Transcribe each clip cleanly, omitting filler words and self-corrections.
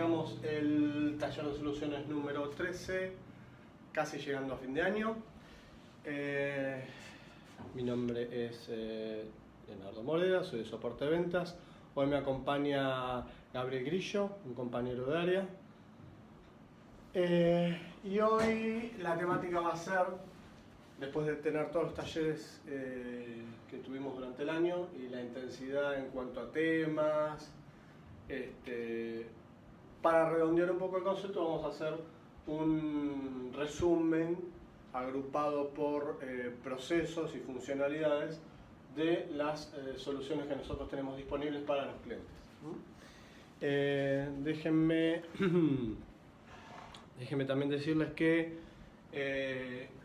arrancamos el taller de soluciones número 13, casi llegando a fin de año. Mi nombre es Leonardo Moreda, soy de soporte de ventas. Hoy me acompaña Gabriel Grillo, un compañero de área. Y hoy la temática va a ser, después de tener todos los talleres que tuvimos durante el año y la intensidad en cuanto a temas, para redondear un poco el concepto vamos a hacer un resumen agrupado por procesos y funcionalidades de las soluciones que nosotros tenemos disponibles para los clientes. Déjenme también decirles que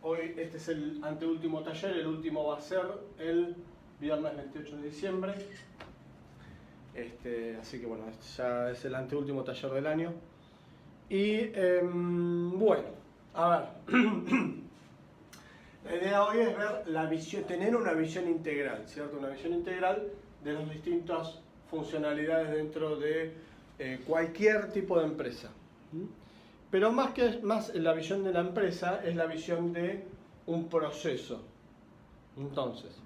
hoy este es el anteúltimo taller, el último va a ser el viernes 28 de diciembre. Así que bueno, este ya es el anteúltimo taller del año. Y bueno, a ver, la idea hoy es ver la visión, tener una visión integral, ¿cierto? Una visión integral de las distintas funcionalidades dentro de cualquier tipo de empresa. Pero más la visión de la empresa es la visión de un proceso. Entonces,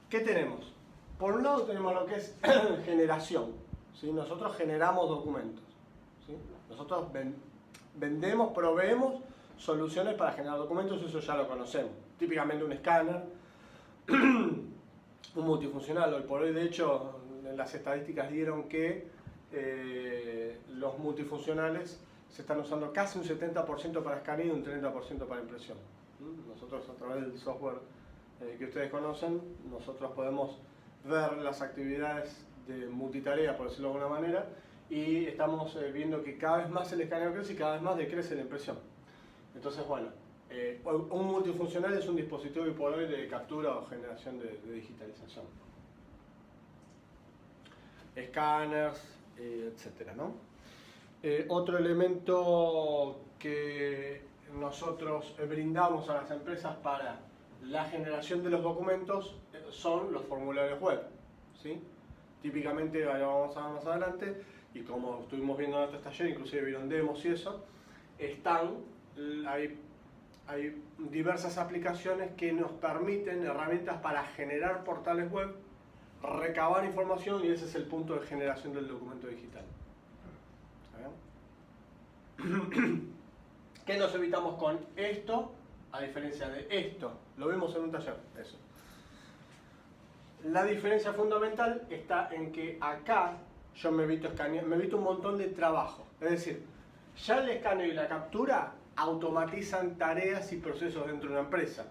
¿qué tenemos? Por un lado tenemos lo que es generación, ¿sí? Nosotros generamos documentos, ¿sí? Nosotros vendemos, proveemos soluciones para generar documentos, eso ya lo conocemos. Típicamente un escáner, un multifuncional. Hoy por hoy, de hecho, las estadísticas dieron que los multifuncionales se están usando casi un 70% para escaneo y un 30% para impresión. Nosotros, a través del software que ustedes conocen, nosotros podemos ver las actividades de multitarea, por decirlo de alguna manera, y estamos viendo que cada vez más el escaneo crece y cada vez más decrece la impresión. Entonces, bueno, un multifuncional es un dispositivo hoy por hoy de captura o generación de digitalización. Escáneres, etcétera, ¿no? Otro elemento que nosotros brindamos a las empresas para la generación de los documentos son los formularios web, ¿sí? Típicamente, ahora vamos a ver más adelante, y como estuvimos viendo en estos talleres, inclusive vieron demos y eso, hay diversas aplicaciones que nos permiten herramientas para generar portales web, recabar información, y ese es el punto de generación del documento digital. ¿Qué nos evitamos con esto? A diferencia de esto, lo vimos en un taller, eso. La diferencia fundamental está en que acá yo me evito escanear, me evito un montón de trabajo. Es decir, ya el escaneo y la captura automatizan tareas y procesos dentro de una empresa.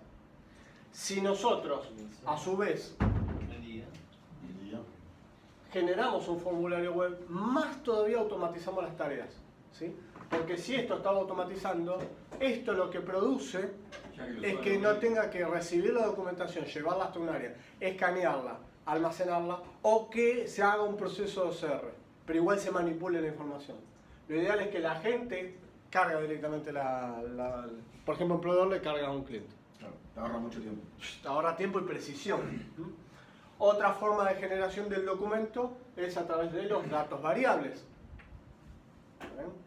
Si nosotros, a su vez, generamos un formulario web, más todavía automatizamos las tareas, ¿sí? Porque si esto estaba automatizando, esto lo que produce es que no tenga que recibir la documentación, llevarla hasta un área, escanearla, almacenarla, o que se haga un proceso de OCR, pero igual se manipule la información. Lo ideal es que la gente carga directamente por ejemplo, un proveedor le carga a un cliente. Claro, te ahorra mucho tiempo. Te ahorra tiempo y precisión. Otra forma de generación del documento es a través de los datos variables. ¿Ven?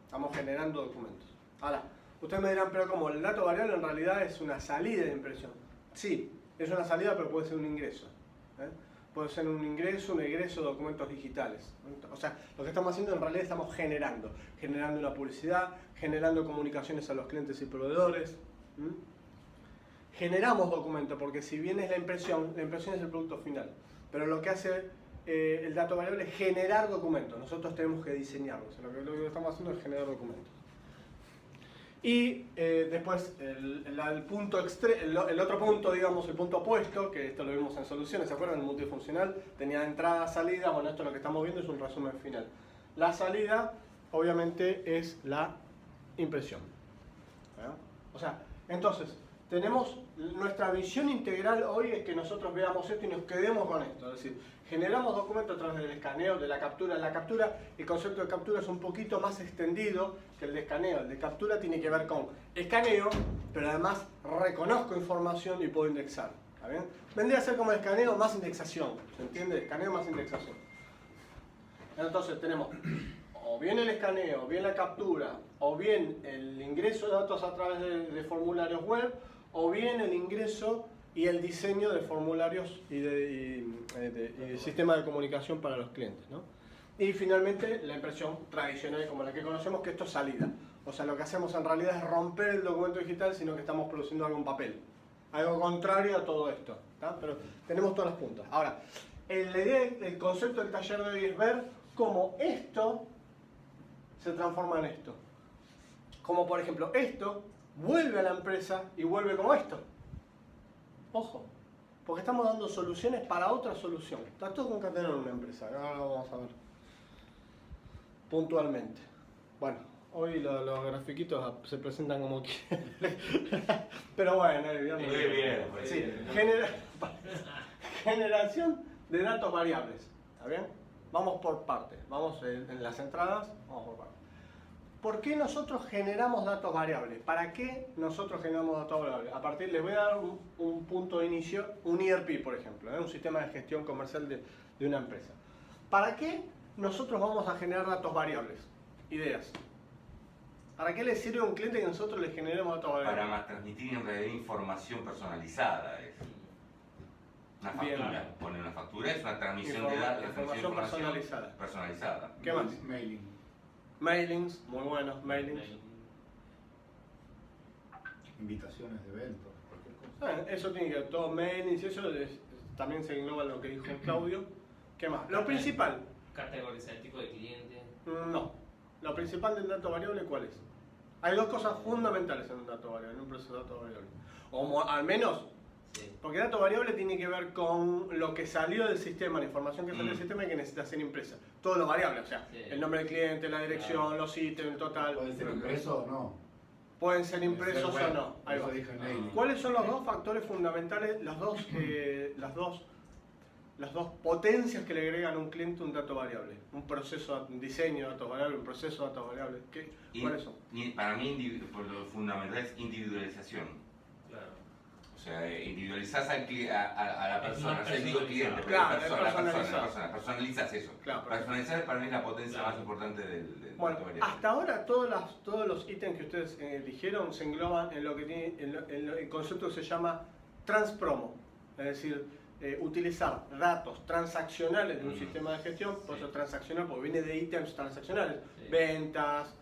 Estamos generando documentos. Ahora, ustedes me dirán, pero como el dato variable en realidad es una salida de impresión. Sí, es una salida, pero puede ser un ingreso. Puede ser un ingreso, un egreso de documentos digitales. O sea, lo que estamos haciendo en realidad estamos generando una publicidad, generando comunicaciones a los clientes y proveedores. Generamos documentos, porque si bien es la impresión es el producto final. Pero lo que hace el dato variable es generar documentos. Nosotros tenemos que diseñarlos. Lo que estamos haciendo es generar documentos. Y después el otro punto, digamos, el punto opuesto, que esto lo vimos en soluciones, ¿se acuerdan? El multifuncional tenía entrada, salida. Bueno, esto lo que estamos viendo es un resumen final. La salida, obviamente, es la impresión. O sea, entonces, tenemos nuestra visión integral hoy es que nosotros veamos esto y nos quedemos con esto. Es decir, generamos documentos a través del escaneo, de la captura. La captura, el concepto de captura es un poquito más extendido que el de escaneo. El de captura tiene que ver con escaneo, pero además reconozco información y puedo indexar. ¿Está bien? Vendría a ser como el escaneo más indexación. ¿Se entiende? Escaneo más indexación. Entonces tenemos o bien el escaneo, o bien la captura, o bien el ingreso de datos a través de formularios web, o bien el ingreso y el diseño de formularios y sistema de comunicación para los clientes, ¿no? Y finalmente la impresión tradicional como la que conocemos, que esto es salida. O sea, lo que hacemos en realidad es romper el documento digital, sino que estamos produciendo algo en papel. Algo contrario a todo esto, ¿tá? Pero tenemos todas las puntas. Ahora, el concepto del taller de hoy es ver cómo esto se transforma en esto. Como por ejemplo, esto vuelve a la empresa y vuelve como esto. Ojo, porque estamos dando soluciones para otra solución. Está todo concatenado en una empresa. Ahora lo vamos a ver puntualmente. Bueno, hoy los grafiquitos se presentan como quieren. Pero bueno, sí, generación de datos variables. ¿Está bien? Vamos por partes. Vamos en las entradas, vamos por partes. ¿Por qué nosotros generamos datos variables? ¿Para qué nosotros generamos datos variables? A partir, les voy a dar un punto de inicio, un ERP, por ejemplo, un sistema de gestión comercial de una empresa. ¿Para qué nosotros vamos a generar datos variables? Ideas. ¿Para qué le sirve a un cliente que nosotros le generemos datos variables? Para transmitir en realidad información personalizada. Una factura. Pone una factura, es una transmisión de datos. Información personalizada. ¿Qué más? Mailing. Mailings, muy buenos, mailings. Invitaciones de eventos, cualquier cosa. Eso tiene que ver, todo mailings, eso también se engloba en lo que dijo Claudio. ¿Qué más? Lo principal. Categorizar el tipo de cliente. No. Lo principal del dato variable, ¿cuál es? Hay dos cosas fundamentales en un dato variable, en un proceso de dato variable. O al menos, Sí. porque dato variable tiene que ver con lo que salió del sistema, la información que salió del sistema y que necesita ser impresa. Todo lo variable, o sea, Sí. el nombre del cliente, la dirección, los ítems, el total. ¿Puede ser impreso o no? Pueden ser impresos Puede ser o no. Ahí Eso va. dije mailing. ¿Cuáles son los dos factores fundamentales, las dos potencias que le agregan a un cliente un dato variable? Un proceso, un diseño de datos variables, un proceso de datos variables. ¿Cuáles son? Para mí, por lo fundamental es individualización. Claro. O sea, individualizás a la persona, o sea, digo cliente, pero Claro, la persona, personalizas eso. Claro, Personalizar para mí es la potencia Claro. más importante del Bueno, dato variable. hasta ahora todos los ítems que ustedes dijeron se engloban en lo que tiene el concepto que se llama transpromo, es decir, utilizar datos transaccionales de un sistema de gestión, por eso transaccional, porque viene de ítems transaccionales, Sí. ventas,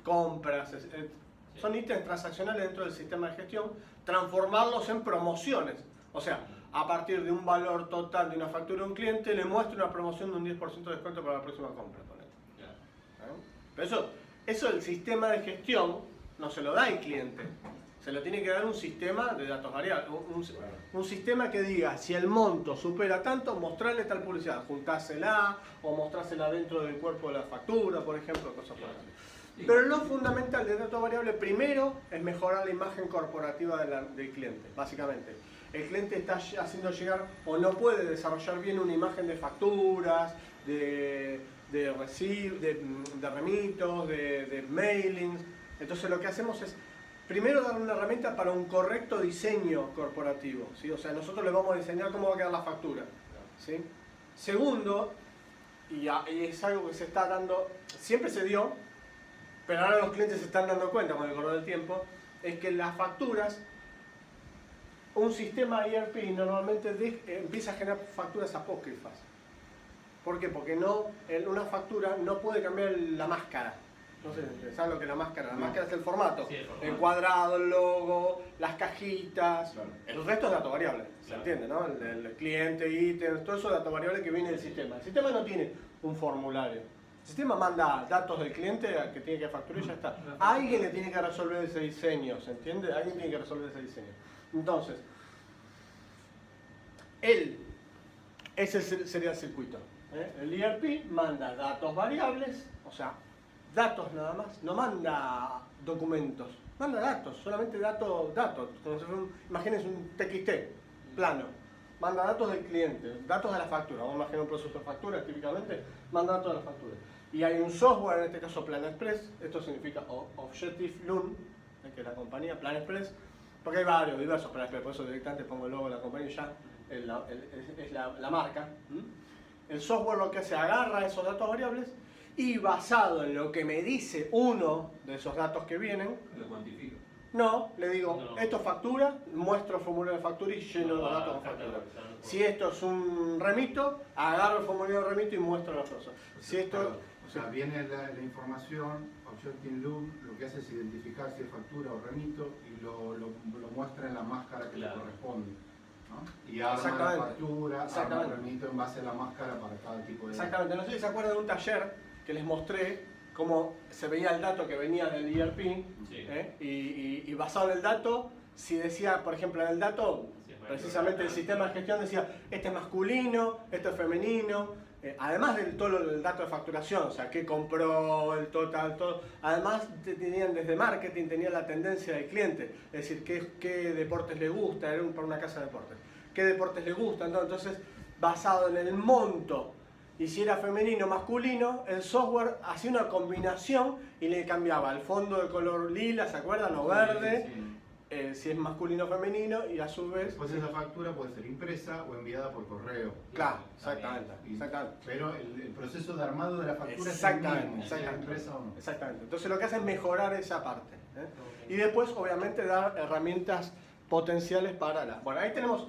compras, son ítems transaccionales dentro del sistema de gestión, transformarlos en promociones, o sea, a partir de un valor total de una factura de un cliente, le muestro una promoción de un 10% de descuento para la próxima compra. Claro. Pero eso el sistema de gestión no se lo da al cliente, se lo tiene que dar un sistema de datos variables, un sistema que diga si el monto supera tanto, mostrarle tal publicidad, juntásela o mostrársela dentro del cuerpo de la factura, por ejemplo, cosas por así. Pero lo fundamental del dato variable primero es mejorar la imagen corporativa del cliente, básicamente. El cliente está haciendo llegar o no puede desarrollar bien una imagen de facturas, de remitos, de mailings. Entonces lo que hacemos es primero dar una herramienta para un correcto diseño corporativo, ¿sí? O sea, nosotros le vamos a diseñar cómo va a quedar la factura, ¿sí? Segundo, y es algo que se está dando, siempre se dio, pero ahora los clientes se están dando cuenta con el correr del tiempo, es que las facturas, un sistema ERP normalmente empieza a generar facturas apócrifas. ¿Por qué? Porque una factura no puede cambiar la máscara. No sé, ¿saben lo que es la máscara? La máscara es el formato. Sí, el formato. El cuadrado, el logo, las cajitas. Claro. El resto es dato variable. ¿Se Claro. entiende, no? El cliente, ítems, todo eso es dato variable que viene del sistema. El sistema no tiene un formulario. El sistema manda datos del cliente que tiene que facturar y ya está. Alguien le tiene que resolver ese diseño, ¿se entiende? Alguien tiene que resolver ese diseño. Entonces, ese sería el circuito. El ERP manda datos variables, o sea, datos nada más, no manda documentos, manda datos, solamente datos, como si fuera imagínense un TXT plano, manda datos del cliente, datos de la factura, vamos a imaginar un proceso de factura típicamente, manda datos de la factura. Y hay un software, en este caso Plan Express, esto significa Objective Loon, que es la compañía Plan Express, porque hay varios, diversos Plan Express, por eso directamente pongo el logo de la compañía y ya es la marca. El software lo que hace, agarra esos datos variables y basado en lo que me dice uno de esos datos que vienen, Lo cuantifico. no, le digo, No. esto es factura, muestro el formulario de factura y lleno los datos de factura. Si esto es un remito, agarro el formulario de remito y muestro las cosas. Si esto... O sea, viene la información, Objective-Loop lo que hace es identificar si es factura o remito y lo muestra en la máscara que Claro. le corresponde, ¿no? Y arma la Exactamente. factura, arma el Exactamente. remito en base a la máscara para cada tipo de... Exactamente, no sé si se acuerdan de un taller que les mostré cómo se veía el dato que venía del ERP Sí. y basado en el dato, si decía, por ejemplo, en el dato, Sí, precisamente el sistema de gestión decía, este es masculino, esto es femenino, además del todo el dato de facturación, o sea, qué compró, el total, todo, además tenían desde marketing, tenían la tendencia del cliente, es decir, qué deportes le gusta, era para una casa de deportes, qué deportes le gustan, ¿no? Entonces, basado en el monto, y si era femenino o masculino, el software hacía una combinación y le cambiaba el fondo de color lila, ¿se acuerdan? O verde, Sí. si es masculino o femenino, y a su vez... Después esa factura puede ser impresa o enviada por correo. Claro, exactamente, Y- exactamente. Pero el proceso de armado de la factura Exactamente, es el mismo, sea exactamente. impresa o no. Exactamente. Entonces lo que hace es mejorar esa parte. Y después, obviamente, dar herramientas potenciales para la... Bueno, ahí tenemos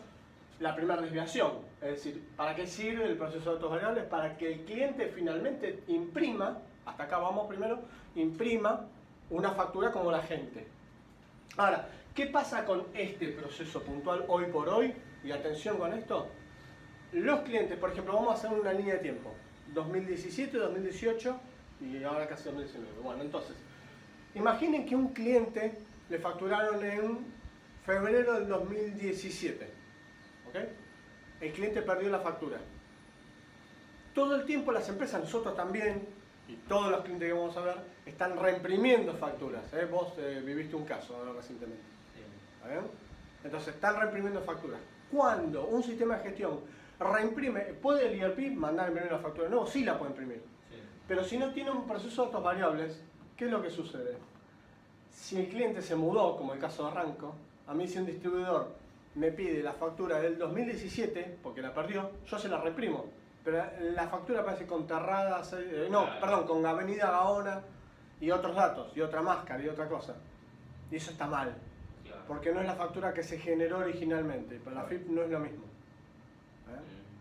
la primera desviación. Es decir, ¿para qué sirve el proceso de datos variables? Para que el cliente finalmente imprima, hasta acá vamos primero, imprima una factura como la gente. Ahora, ¿qué pasa con este proceso puntual hoy por hoy? Y atención con esto. Los clientes, por ejemplo, vamos a hacer una línea de tiempo. 2017, 2018 y ahora casi 2019. Bueno, entonces, imaginen que un cliente le facturaron en febrero del 2017. ¿Ok? El cliente perdió la factura. Todo el tiempo las empresas, nosotros también, y todos los clientes que vamos a ver, están reimprimiendo facturas. Vos viviste un caso ahora recientemente. ¿Está bien? Entonces, están reimprimiendo facturas. Cuando un sistema de gestión reimprime, ¿puede el ERP mandar a imprimir la factura? No, sí la puede imprimir. Pero si no tiene un proceso de datos variables, ¿qué es lo que sucede? Si el cliente se mudó, como el caso de Arranco, a mí si un distribuidor me pide la factura del 2017, porque la perdió, yo se la reimprimo. Pero la factura aparece con Terradas, con Avenida Gaona y otros datos, y otra máscara y otra cosa. Y eso está mal, porque no es la factura que se generó originalmente. Para la FIP no es lo mismo.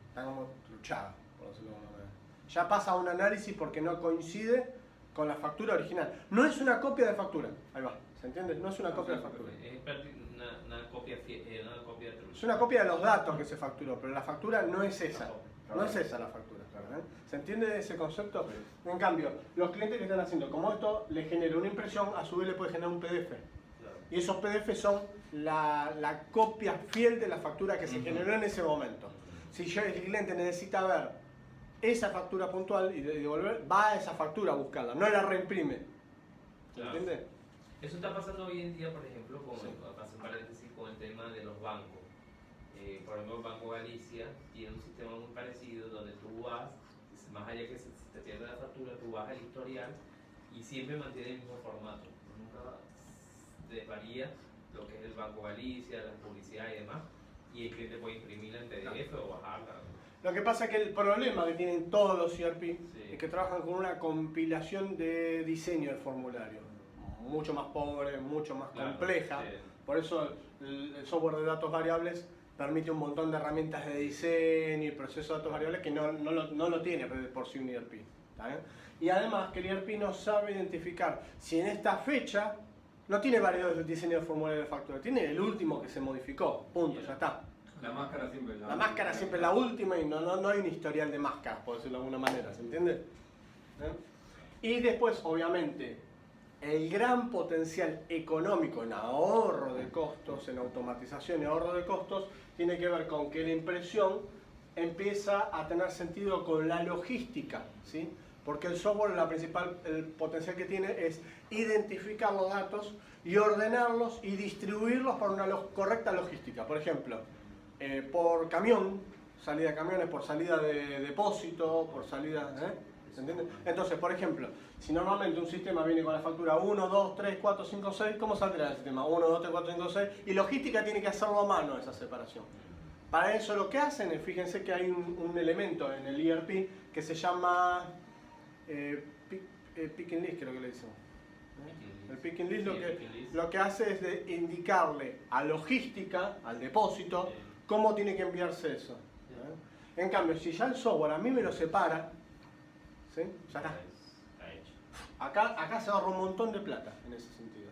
Está como truchada, por decirlo de alguna manera. Ya pasa a un análisis porque no coincide con la factura original. No es una copia de factura. Ahí va, ¿se entiende? No es una copia de factura. Es una copia de truco. Es una copia de los datos que se facturó, pero la factura no es esa. No es esa la factura. ¿Se entiende ese concepto? En cambio, los clientes que están haciendo, como esto le genera una impresión, a su vez le puede generar un PDF. Y esos PDF son la copia fiel de la factura que se generó en ese momento. Si el cliente necesita ver esa factura puntual y devolver, va a esa factura a buscarla, no la reimprime. Claro. ¿Entiendes? Eso está pasando hoy en día, por ejemplo, paso un paréntesis con el tema de los bancos. Por ejemplo, el Banco Galicia tiene un sistema muy parecido donde tú vas, más allá que se te pierde la factura, tú vas al historial y siempre mantiene el mismo formato. Nunca varía lo que es el Banco Galicia, la publicidad y demás, y el cliente puede imprimirla en PDF o bajarla. Lo que pasa es que el problema que tienen todos los ERP Sí. es que trabajan con una compilación de diseño del formulario. Mucho más pobre, mucho más Claro, compleja. sí. Por eso el software de datos variables permite un montón de herramientas de diseño y proceso de datos variables que no lo tiene por sí un ERP. ¿Está bien? Y además que el ERP no sabe identificar si en esta fecha no tiene varios de diseño de formulario de factura, tiene el último que se modificó, punto, ya está. La máscara siempre es La máscara siempre es la última y no hay un historial de máscaras, por decirlo de alguna manera, ¿se entiende? Y después, obviamente, el gran potencial económico en ahorro de costos, en automatización y ahorro de costos, tiene que ver con que la impresión empieza a tener sentido con la logística, ¿sí? Porque el software, el potencial que tiene es identificar los datos y ordenarlos y distribuirlos para una correcta logística. Por ejemplo, por camión, salida de camiones, por salida de depósito, por salida... ¿Se entiende? Entonces, por ejemplo, si normalmente un sistema viene con la factura 1, 2, 3, 4, 5, 6, ¿cómo saldrá el sistema? 1, 2, 3, 4, 5, 6. Y logística tiene que hacerlo a mano esa separación. Para eso lo que hacen es, fíjense que hay un elemento en el ERP que se llama picking list, creo que le dicen. El picking list lo que hace es de indicarle a logística, al depósito, cómo tiene que enviarse eso. En cambio, si ya el software a mí me lo separa, ¿sí? Ya está. Acá se ahorra un montón de plata en ese sentido.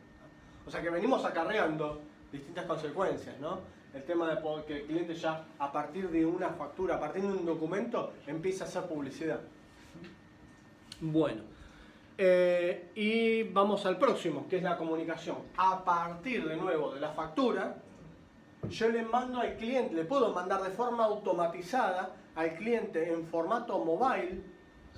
O sea que venimos acarreando distintas consecuencias, ¿no? El tema de que el cliente ya a partir de una factura, a partir de un documento, empieza a hacer publicidad. Bueno, y vamos al próximo, que es la comunicación. A partir de nuevo de la factura, yo le mando al cliente, le puedo mandar de forma automatizada al cliente en formato mobile,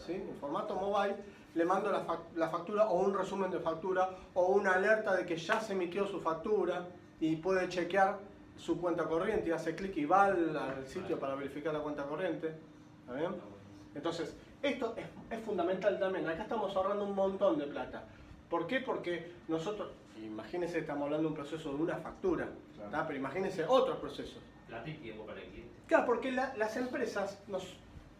¿sí? En formato mobile, le mando la factura o un resumen de factura o una alerta de que ya se emitió su factura y puede chequear su cuenta corriente y hace clic y va al sitio para verificar la cuenta corriente. ¿Está bien? Entonces, esto es fundamental también. Acá estamos ahorrando un montón de plata. ¿Por qué? Porque nosotros, imagínense, estamos hablando de un proceso de una factura, claro. Pero imagínense otros procesos. Plata y tiempo para el cliente. Claro, porque las empresas,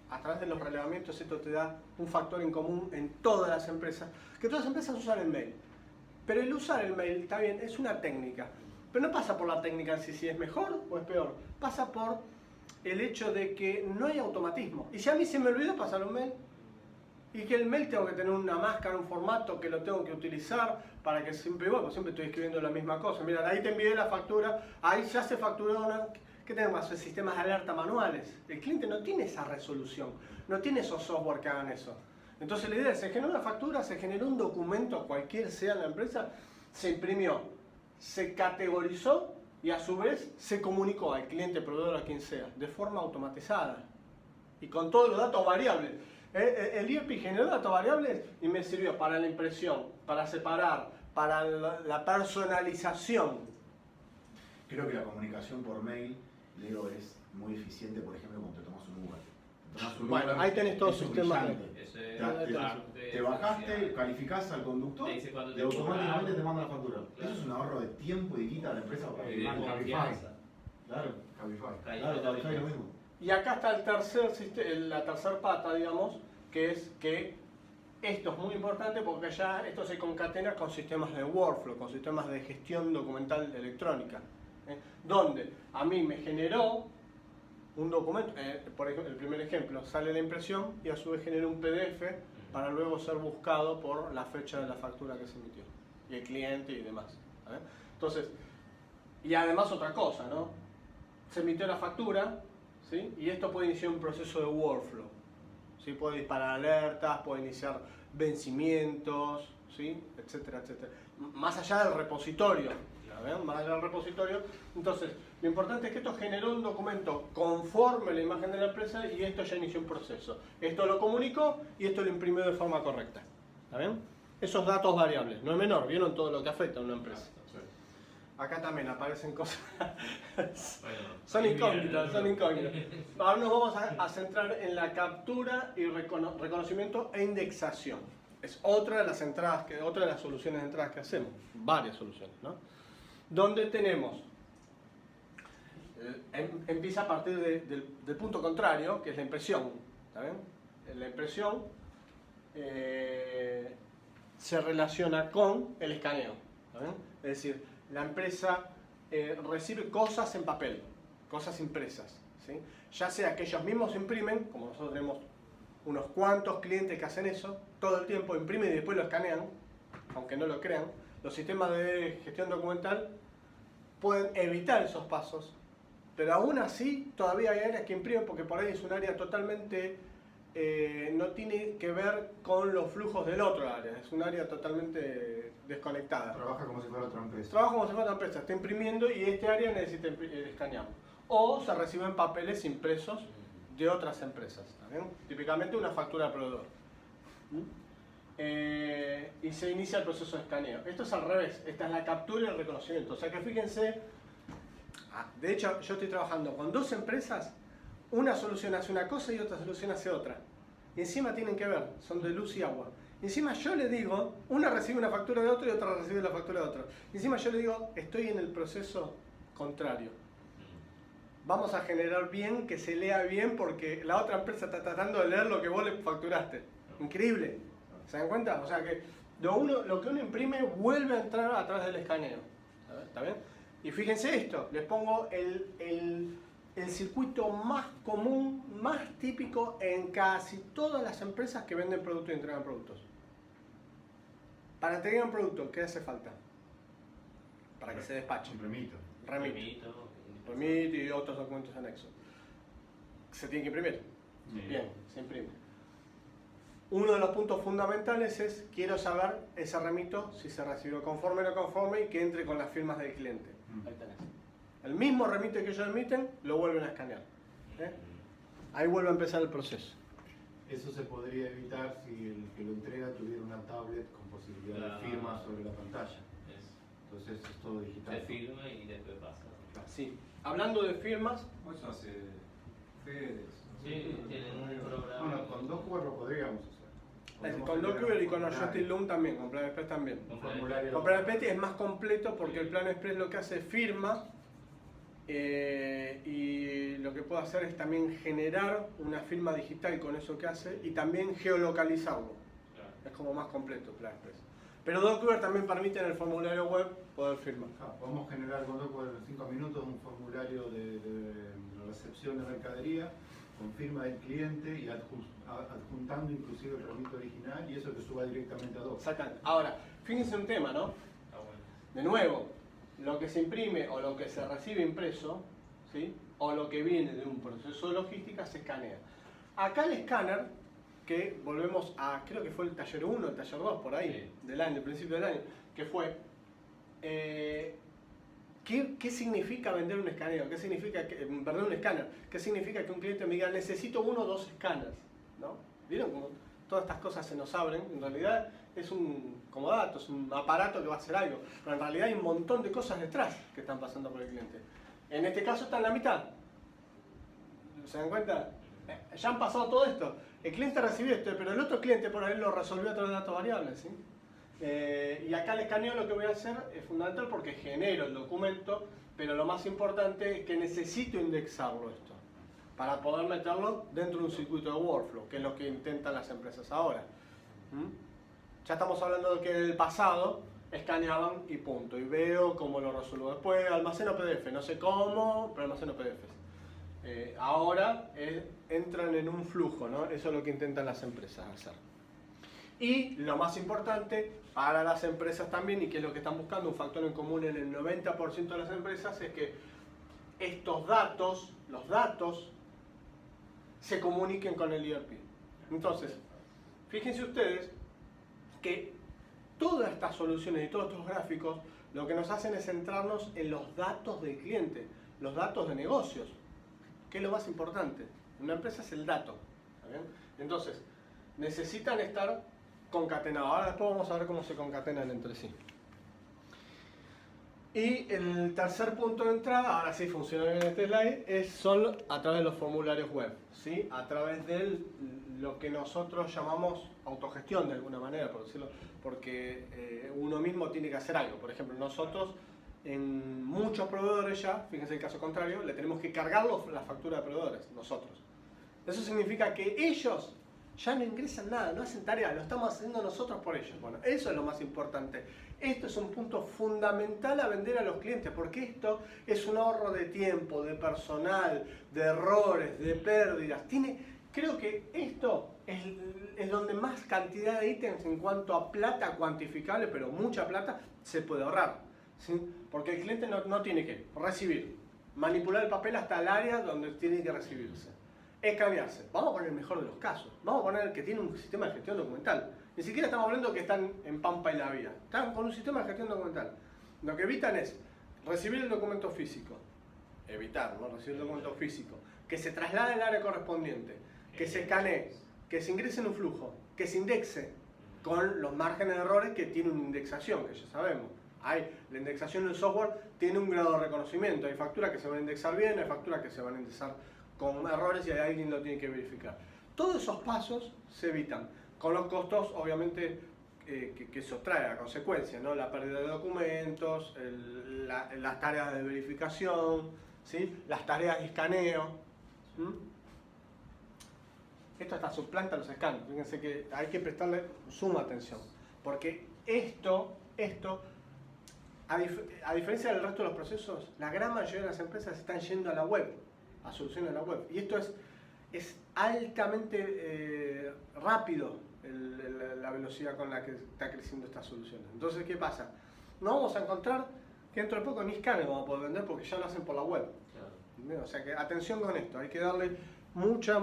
a través de los relevamientos, esto te da un factor en común en todas las empresas, que todas las empresas usan el mail. Pero el usar el mail, está bien, es una técnica. Pero no pasa por la técnica en sí, si es mejor o es peor. Pasa por el hecho de que no hay automatismo. Y si a mí se me olvida pasar un mail, y que el mail tengo que tener una máscara, un formato que lo tengo que utilizar para que siempre, bueno, siempre estoy escribiendo la misma cosa. Mira, ahí te envié la factura, ahí ya se facturó una... ¿Qué tenemos? Sistemas de alerta manuales. El cliente no tiene esa resolución, no tiene esos software que hagan eso. Entonces la idea es, se generó una factura, se generó un documento, cualquier sea la empresa, se imprimió, se categorizó y a su vez se comunicó al cliente, proveedor, a quien sea, de forma automatizada y con todos los datos variables. El ERP generó datos variables y me sirvió para la impresión, para separar, para la personalización. Creo que la comunicación por mail, Leo, es muy eficiente, por ejemplo, cuando te tomas un Uber. Bueno, ahí tenés todo el sistema. Te bajaste, calificás al conductor y automáticamente te manda la factura. Eso es un ahorro de tiempo y quita a la empresa para pagar. Claro, Cabify lo mismo. Y acá está la tercera pata, digamos, que es que esto es muy importante porque ya esto se concatena con sistemas de workflow, con sistemas de gestión documental electrónica, donde a mí me generó un documento, por ejemplo, el primer ejemplo, sale la impresión y a su vez genera un PDF para luego ser buscado por la fecha de la factura que se emitió, y el cliente y demás. Entonces, y además otra cosa, ¿no? Se emitió la factura, ¿sí? Y esto puede iniciar un proceso de workflow, ¿sí? Puede disparar alertas, puede iniciar vencimientos, ¿sí? Etcétera, etcétera. Más allá del repositorio, ¿ven? Más allá del repositorio. Entonces, lo importante es que esto generó un documento conforme a la imagen de la empresa y esto ya inició un proceso. Esto lo comunicó y esto lo imprimió de forma correcta. ¿Está bien? Esos datos variables, no es menor, ¿vieron todo lo que afecta a una empresa? Acá también aparecen cosas. Son incógnitas, son incógnitas. Ahora nos vamos a centrar en la captura y reconocimiento e indexación. Es otra de las entradas, otra de las soluciones de entradas que hacemos. Varias soluciones, ¿no? Donde tenemos, empieza a partir del punto contrario, que es la impresión. ¿Está bien? La impresión se relaciona con el escaneo. ¿Está bien? Es decir, la empresa recibe cosas en papel, cosas impresas, ¿sí? Ya sea que ellos mismos imprimen, como nosotros tenemos unos cuantos clientes que hacen eso, todo el tiempo imprimen y después lo escanean, aunque no lo crean. Los sistemas de gestión documental pueden evitar esos pasos, pero aún así todavía hay áreas que imprimen porque por ahí es un área totalmente, no tiene que ver con los flujos del otro área, es un área totalmente desconectada. Trabaja como si fuera otra empresa. Trabaja como si fuera otra empresa, está imprimiendo y este área necesita escanear. O se reciben papeles impresos de otras empresas, ¿está bien? Típicamente una factura de proveedor. Y se inicia el proceso de escaneo. Esto es al revés, esta es la captura y el reconocimiento. O sea que fíjense, de hecho yo estoy trabajando con dos empresas, una solución hace una cosa y otra solución hace otra. Y encima tienen que ver, son de luz y agua. Y encima yo le digo, una recibe una factura de otro y otra recibe la factura de otro. Y encima yo le digo, estoy en el proceso contrario. vamos a generar bien, que se lea bien, porque la otra empresa está tratando de leer lo que vos le facturaste. Increíble. ¿Se dan cuenta? O sea que lo que uno imprime vuelve a entrar a través del escaneo. ¿Está bien? Y fíjense esto, les pongo el circuito más común, más típico en casi todas las empresas que venden productos y entregan productos. Para entregar un producto, ¿qué hace falta? Para que se despache. Un remito. Remit y otros documentos anexos. ¿Se tiene que imprimir? Sí. Bien, se imprime. Uno de los puntos fundamentales es, quiero saber ese remito, si se recibió conforme o no conforme y que entre con las firmas del cliente. Ahí tenés. El mismo remite que ellos emiten, lo vuelven a escanear. Ahí vuelve a empezar el proceso. Eso se podría evitar si el que lo entrega tuviera una tablet con posibilidad de firma sobre la pantalla. Entonces es todo digital. Se firma y después pasa. Sí. Hablando de firmas, Eso hace FedEx. Sí, tienen un programa. Bueno, con DocWare lo podríamos hacer. con DocWare y con Agile Loom también, con Plan Express también. Un formulario. Con Plan Express es más completo porque el Plan Express lo que hace es firma y lo que puede hacer es también generar una firma digital con eso que hace y también geolocalizarlo. Es como más completo el Plan Express. Pero DocWare también permite en el formulario web poder firmar. Podemos generar con DocWare en 5 minutos un formulario de recepción de mercadería con firma del cliente y adjuntando inclusive el remito original y eso que suba directamente a DocWare. Exactamente. Ahora, fíjense un tema, ¿no? De nuevo, lo que se imprime o lo que se recibe impreso, ¿sí? O lo que viene de un proceso de logística se escanea. Acá el escáner, que volvemos a, creo que fue el taller 1, el taller 2 por ahí, del año, el principio del año, que fue, ¿qué significa vender un escaneo? ¿Qué significa vender un escáner? ¿Qué significa que un cliente me diga, necesito 1 o 2 escáneres? ¿No? ¿Vieron cómo todas estas cosas se nos abren? En realidad es un comodato, es un aparato que va a hacer algo, pero en realidad hay un montón de cosas detrás que están pasando por el cliente. En este caso está en la mitad. ¿Se dan cuenta? Ya han pasado todo esto. El cliente recibió esto, pero el otro cliente por ahí lo resolvió a través de datos variables, ¿sí? Y acá el escaneo lo que voy a hacer es fundamental porque genero el documento, pero lo más importante es que necesito indexarlo esto para poder meterlo dentro de un circuito de workflow, que es lo que intentan las empresas ahora. Ya estamos hablando de que en el pasado escaneaban y punto, y veo cómo lo resuelvo. Después almaceno PDF, no sé cómo, pero almaceno PDFs. Ahora entran en un flujo, ¿no? Eso es lo que intentan las empresas hacer. Y lo más importante para las empresas también, y que es lo que están buscando, un factor en común en el 90% de las empresas, es que estos datos, los datos, se comuniquen con el ERP. Entonces, fíjense ustedes que todas estas soluciones y todos estos gráficos lo que nos hacen es centrarnos en los datos del cliente, los datos de negocios. ¿Qué es lo más importante? Una empresa es el dato. ¿Está bien? Entonces, necesitan estar concatenados. Ahora después vamos a ver cómo se concatenan entre sí. Y el tercer punto de entrada, ahora sí funciona bien este slide, son a través de los formularios web. ¿Sí? A través de lo que nosotros llamamos autogestión de alguna manera, por decirlo, porque uno mismo tiene que hacer algo. Por ejemplo, nosotros en muchos proveedores ya, fíjense el caso contrario, le tenemos que cargar la factura de proveedores, nosotros. Eso significa que ellos ya no ingresan nada, no hacen tarea, lo estamos haciendo nosotros por ellos. Bueno, eso es lo más importante. Esto es un punto fundamental a vender a los clientes, porque esto es un ahorro de tiempo, de personal, de errores, de pérdidas. Creo que esto es donde más cantidad de ítems en cuanto a plata cuantificable, pero mucha plata, se puede ahorrar. ¿Sí? Porque el cliente no tiene que recibir, manipular el papel hasta el área donde tiene que recibirse, escanearse. Vamos a poner el mejor de los casos, vamos a poner que tiene un sistema de gestión documental. Ni siquiera estamos hablando que están en Pampa y La Vía, están con un sistema de gestión documental. Lo que evitan es recibir el documento físico, recibir el documento físico, que se traslade al área correspondiente, que se escanee, que se ingrese en un flujo, que se indexe con los márgenes de errores que tiene una indexación, que ya sabemos. La indexación del software tiene un grado de reconocimiento. Hay facturas que se van a indexar bien, hay facturas que se van a indexar con errores y alguien lo tiene que verificar. Todos esos pasos se evitan, con los costos obviamente que eso trae a consecuencia, ¿no? La pérdida de documentos, las tareas de verificación, ¿sí? Las tareas de escaneo. Esto hasta suplanta los escaneos. Fíjense que hay que prestarle suma atención. Porque esto a diferencia del resto de los procesos, la gran mayoría de las empresas están yendo a la web, a soluciones en la web. Y esto es altamente rápido la velocidad con la que está creciendo estas soluciones. Entonces, ¿qué pasa? No vamos a encontrar que dentro de poco ni escáner vamos a poder vender porque ya lo hacen por la web. Claro. O sea que atención con esto, hay que darle mucha,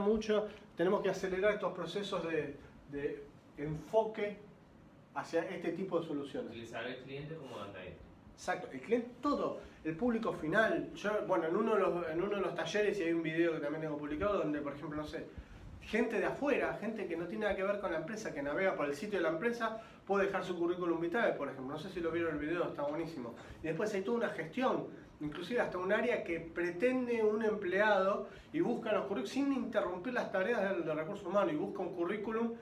tenemos que acelerar estos procesos de enfoque hacia este tipo de soluciones. Utilizar el cliente como data. Exacto, el cliente, todo, el público final. Yo, bueno, en uno de los talleres, y hay un video que también tengo publicado, donde, por ejemplo, no sé, gente de afuera, gente que no tiene nada que ver con la empresa, que navega por el sitio de la empresa, puede dejar su currículum vitae, por ejemplo. No sé si lo vieron el video, está buenísimo. Y después hay toda una gestión, inclusive hasta un área que pretende un empleado y busca los currículums sin interrumpir las tareas del recurso humano, y busca un currículum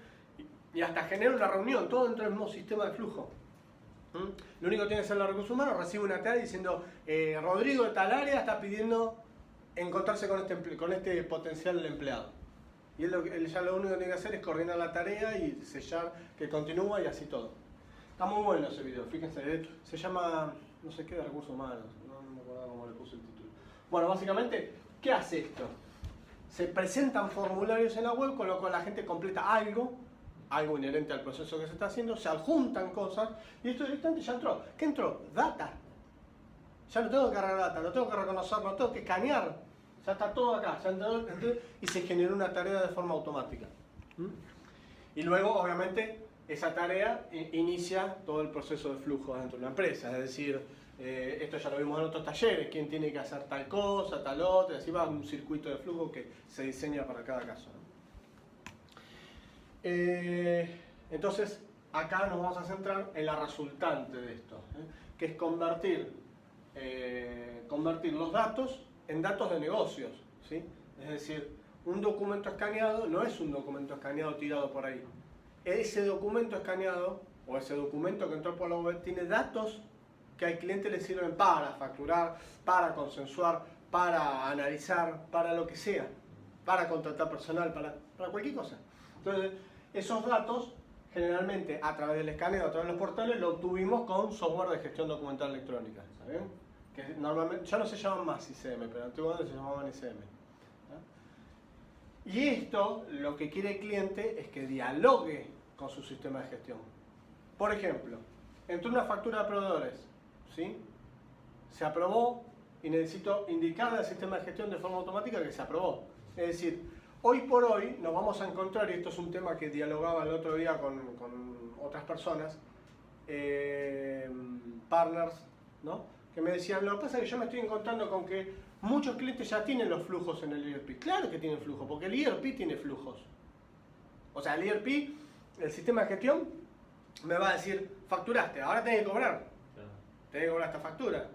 y hasta genera una reunión, todo dentro del mismo sistema de flujo. Lo único que tiene que hacer el recurso humano, recibe una tarea diciendo Rodrigo de tal área está pidiendo encontrarse con este potencial empleado. Y él ya lo único que tiene que hacer es coordinar la tarea y sellar que continúa y así todo. Está muy bueno ese video, fíjense, se llama, no sé qué, de recursos humanos, no me acuerdo cómo le puse el título. Bueno, básicamente, ¿qué hace esto? Se presentan formularios en la web con lo cual la gente completa algo inherente al proceso que se está haciendo, se adjuntan cosas y esto directamente ya entró. ¿Qué entró? Data. Ya no tengo que cargar data, no tengo que reconocer, no tengo que escanear. Ya está todo acá, ya entró, y se generó una tarea de forma automática. Y luego, obviamente, esa tarea inicia todo el proceso de flujo dentro de una empresa. Es decir, esto ya lo vimos en otros talleres, quién tiene que hacer tal cosa, tal otra, así va un circuito de flujo que se diseña para cada caso. Entonces, acá nos vamos a centrar en la resultante de esto, que es convertir los datos en datos de negocios, ¿sí? Es decir, un documento escaneado no es un documento escaneado tirado por ahí. Ese documento escaneado, o ese documento que entró por la web, tiene datos que al cliente le sirven para facturar, para consensuar, para analizar, para lo que sea, para contratar personal, para cualquier cosa. Entonces, esos datos, generalmente a través del escaneo, a través de los portales, lo obtuvimos con software de gestión documental electrónica, ¿saben? Que normalmente, ya no se llaman más ICM, pero antiguamente se llamaban ICM. Y esto, lo que quiere el cliente es que dialogue con su sistema de gestión. Por ejemplo, entró una factura de proveedores, ¿sí? Se aprobó y necesito indicarle al sistema de gestión de forma automática que se aprobó. Es decir, hoy por hoy nos vamos a encontrar, y esto es un tema que dialogaba el otro día con otras personas, partners, ¿no? Que me decían, lo que pasa es que yo me estoy encontrando con que muchos clientes ya tienen los flujos en el ERP. Claro que tienen flujos, porque el ERP tiene flujos. O sea, el ERP, el sistema de gestión, me va a decir, facturaste, ahora tenés que cobrar. Tenés que cobrar esta factura.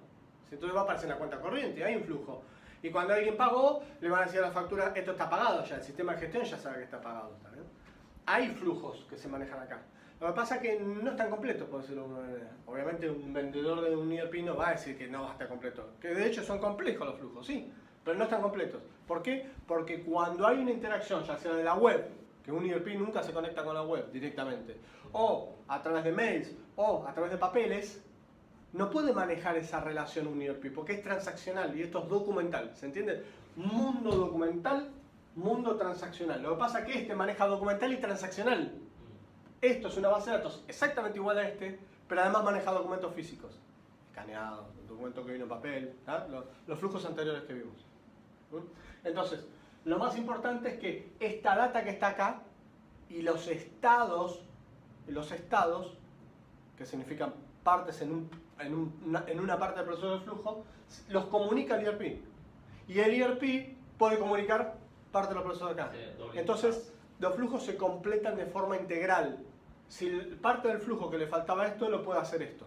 Entonces va a aparecer en la cuenta corriente, hay un flujo. Y cuando alguien pagó, le van a decir a la factura, esto está pagado ya, el sistema de gestión ya sabe que está pagado. ¿Está bien? Hay flujos que se manejan acá. Lo que pasa es que no están completos, por decirlo de alguna manera. Obviamente un vendedor de un ERP no va a decir que no va a estar completo. Que de hecho son complejos los flujos, sí, pero no están completos. ¿Por qué? Porque cuando hay una interacción, ya sea de la web, que un ERP nunca se conecta con la web directamente, o a través de mails, o a través de papeles, no puede manejar esa relación un ERP, porque es transaccional y esto es documental, ¿se entiende? Mundo documental, mundo transaccional. Lo que pasa es que este maneja documental y transaccional. Esto es una base de datos exactamente igual a este, pero además maneja documentos físicos, escaneados, documento que vino en papel, los flujos anteriores que vimos. Entonces, lo más importante es que esta data que está acá y los estados, que significan partes en una parte del proceso de flujo, los comunica el ERP. Y el ERP puede comunicar parte de los procesos de acá. Entonces, los flujos se completan de forma integral. Si parte del flujo que le faltaba esto, lo puede hacer esto.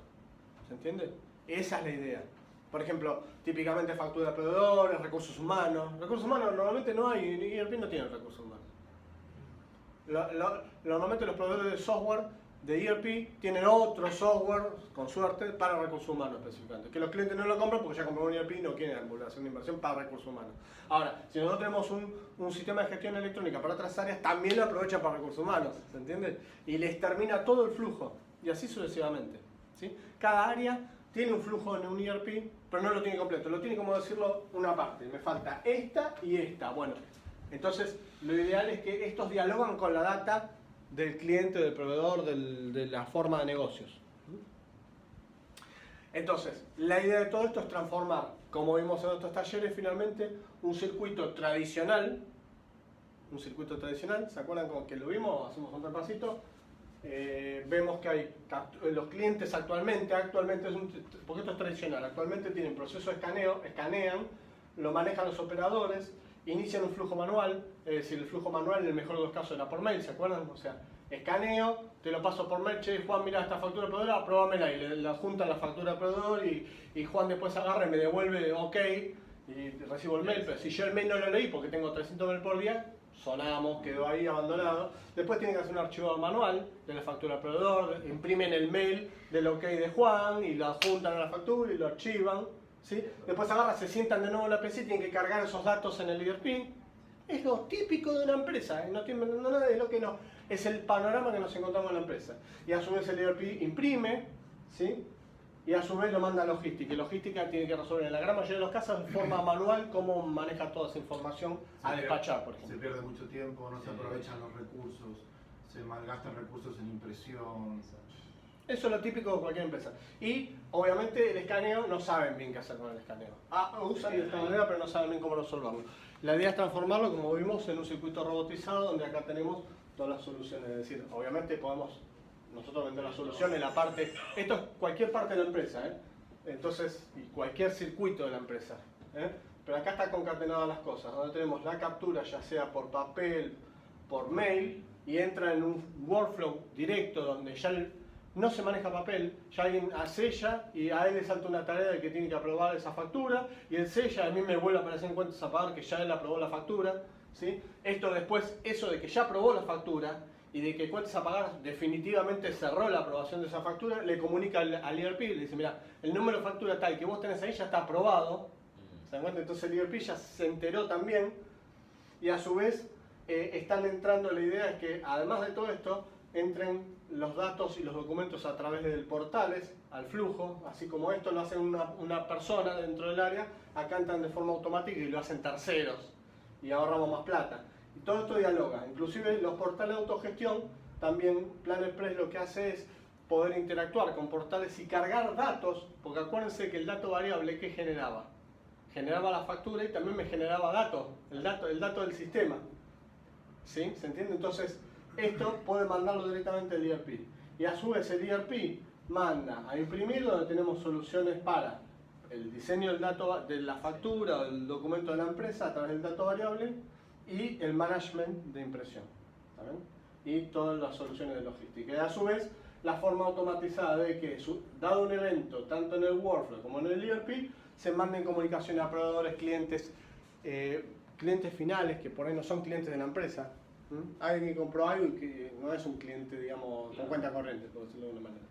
¿Se entiende? Esa es la idea. Por ejemplo, típicamente factura de proveedores, recursos humanos. Recursos humanos normalmente no hay, y ERP no tiene recursos humanos. Normalmente los proveedores de software de ERP tienen otro software, con suerte, para recursos humanos específicamente. Que los clientes no lo compran porque ya compraron un ERP y no quieren volver a hacer una inversión para recursos humanos. Ahora, si nosotros tenemos un sistema de gestión electrónica para otras áreas, también lo aprovechan para recursos humanos, ¿se entiende? Y les termina todo el flujo, y así sucesivamente, ¿sí? Cada área tiene un flujo en un ERP, pero no lo tiene completo, lo tiene, como decirlo, una parte. Me falta esta y esta. Bueno, entonces lo ideal es que estos dialogan con la data del cliente, del proveedor, de la forma de negocios. Entonces, la idea de todo esto es transformar, como vimos en otros talleres, finalmente, un circuito tradicional, ¿se acuerdan con que lo vimos? Hacemos un repasito. Vemos que hay los clientes actualmente porque esto es tradicional, actualmente tienen proceso de escaneo, escanean, lo manejan los operadores, inician un flujo manual, es decir, el flujo manual en el mejor de los casos era por mail, ¿se acuerdan? O sea, escaneo, te lo paso por mail, che, Juan, mira esta factura de proveedor, aprobámela, y le juntan la factura de proveedor y Juan después agarra y me devuelve ok, y recibo el mail, pero si yo el mail no lo leí porque tengo 300 mail por día, sonamos, quedó ahí abandonado. Después tienen que hacer un archivo manual de la factura del proveedor, imprimen el mail del ok de Juan y lo adjuntan a la factura y lo archivan, ¿sí? Después agarran, se sientan de nuevo en la PC y tienen que cargar esos datos en el ERP. Es lo típico de una empresa, no tiene nada de lo que no. Es el panorama que nos encontramos en la empresa. Y a su vez el ERP imprime, ¿sí? Y a su vez lo manda a logística. Y logística tiene que resolver en la gran mayoría de los casos de forma manual cómo maneja toda esa información a despachar, por ejemplo. Se pierde mucho tiempo, no se aprovechan los recursos, se malgastan recursos en impresión. Eso es lo típico de cualquier empresa. Y obviamente el escaneo, no saben bien qué hacer con el escaneo. Usan de esta manera, pero no saben bien cómo resolverlo. La idea es transformarlo, como vimos, en un circuito robotizado donde acá tenemos todas las soluciones. Es decir, obviamente podemos nosotros vender la solución en la parte, esto es cualquier parte de la empresa, entonces, y cualquier circuito de la empresa, pero acá está concatenadas las cosas, donde tenemos la captura ya sea por papel, por mail, y entra en un workflow directo donde ya no se maneja papel, ya alguien sella y a él le salta una tarea de que tiene que aprobar esa factura, y él sella, a mí me vuelve a aparecer en cuentas a pagar que ya él aprobó la factura, ¿sí? Esto después, eso de que ya aprobó la factura, y de que cuentas a pagar definitivamente cerró la aprobación de esa factura, le comunica al ERP, le dice, mira, el número de factura tal que vos tenés ahí ya está aprobado, ¿se dan cuenta? Entonces el ERP ya se enteró también, y a su vez están entrando, la idea es que además de todo esto, entren los datos y los documentos a través de portales, al flujo, así como esto lo hace una persona dentro del área, acá entran de forma automática y lo hacen terceros, y ahorramos más plata. Y todo esto dialoga, inclusive los portales de autogestión, también Plan Express lo que hace es poder interactuar con portales y cargar datos, porque acuérdense que el dato variable que generaba la factura y también me generaba datos, el dato del sistema, ¿sí? ¿Se entiende? Entonces esto puede mandarlo directamente al ERP, y a su vez el ERP manda a imprimir donde tenemos soluciones para el diseño del dato de la factura o el documento de la empresa a través del dato variable, y el management de impresión, ¿saben? Y todas las soluciones de logística. Y a su vez, la forma automatizada de que, dado un evento, tanto en el workflow como en el ERP, se manden comunicaciones a proveedores, clientes, clientes finales, que por ahí no son clientes de la empresa. Alguien que compró algo y que no es un cliente, digamos, con cuenta corriente, por decirlo de alguna manera.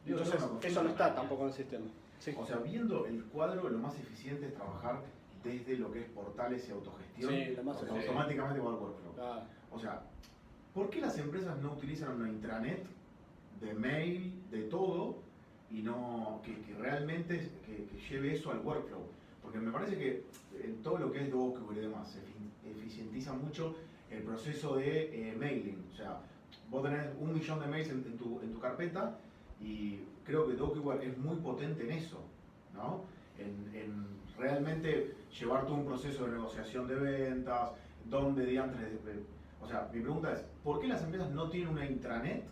Entonces, eso no está tampoco en el sistema. Sí. O sea, viendo el cuadro, lo más eficiente es trabajar desde lo que es portales y autogestión, sí, lo más automáticamente con el workflow. Ah. O sea, ¿por qué las empresas no utilizan una intranet de mail, de todo, y no que realmente que lleve eso al workflow? Porque me parece que en todo lo que es Docker y demás se eficientiza mucho el proceso de mailing. O sea, vos tenés 1 millón de mails en tu carpeta, y creo que Docker es muy potente en eso, ¿no? En realmente llevar todo un proceso de negociación de ventas, donde diantres... O sea, mi pregunta es, ¿por qué las empresas no tienen una intranet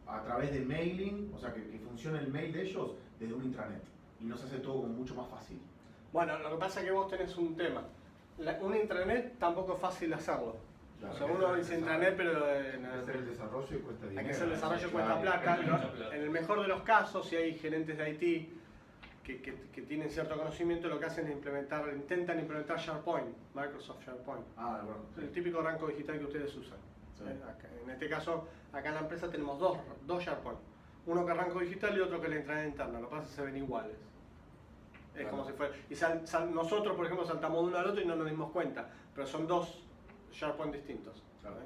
a través de mailing? O sea, que funcione el mail de ellos desde una intranet y no se hace todo como mucho más fácil. Bueno, lo que pasa es que vos tenés un tema. Una intranet tampoco es fácil hacerlo. Claro, o sea, uno dice intranet, pero... Hay que hacer el desarrollo y cuesta dinero. Hay que hacer el desarrollo, cuesta plata. En el mejor de los casos, si hay gerentes de IT que tienen cierto conocimiento, lo que hacen es intentan implementar SharePoint, Microsoft SharePoint. Ah, de acuerdo. El típico rango digital que ustedes usan. Sí. En este caso, acá en la empresa tenemos dos SharePoint. Uno que arranco digital y otro que es la entrada interna. Lo que pasa es que se ven iguales. Es como si fuera... Y nosotros, por ejemplo, saltamos de uno al otro y no nos dimos cuenta. Pero son dos SharePoint distintos. Claro.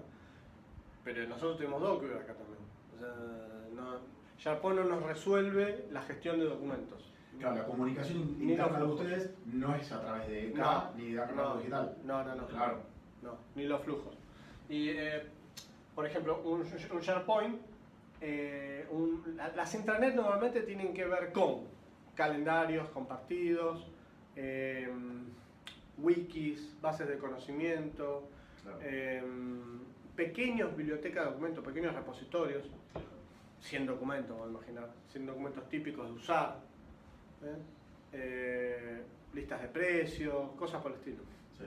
Pero nosotros tenemos Document acá también. O sea, SharePoint no nos resuelve la gestión de documentos. Claro, la comunicación interna de ustedes no es a través de K ni de arranque digital. No. Claro. No, ni los flujos. Y, por ejemplo, un SharePoint, las intranet normalmente tienen que ver con calendarios compartidos, wikis, bases de conocimiento, Claro. pequeños bibliotecas de documentos, pequeños repositorios, 100 documentos, vamos a imaginar, 100 documentos típicos de usar, listas de precios, cosas por el estilo. Sí.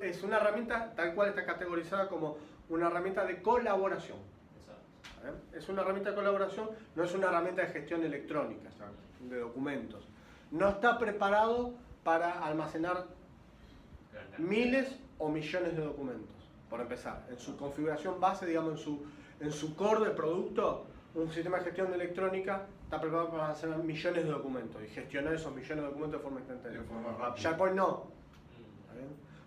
Es una herramienta tal cual está categorizada como una herramienta de colaboración. Es una herramienta de colaboración, no es una herramienta de gestión electrónica, de documentos. No está preparado para almacenar miles o millones de documentos, por empezar. En su configuración base, digamos, en su core de producto, un sistema de gestión electrónica está preparado para almacenar millones de documentos y gestionar esos millones de documentos de forma instantánea. De forma rápida. SharePoint no.